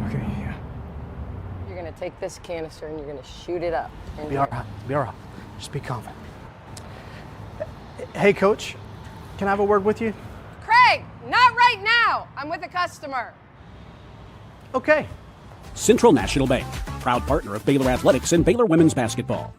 Okay, yeah. You're gonna take this canister and you're gonna shoot it up. Be all right. Be all right. Just be confident. Hey, Coach. Can I have a word with you? Craig, not right now. I'm with a customer. Okay. Central National Bank, proud partner of Baylor Athletics and Baylor Women's Basketball.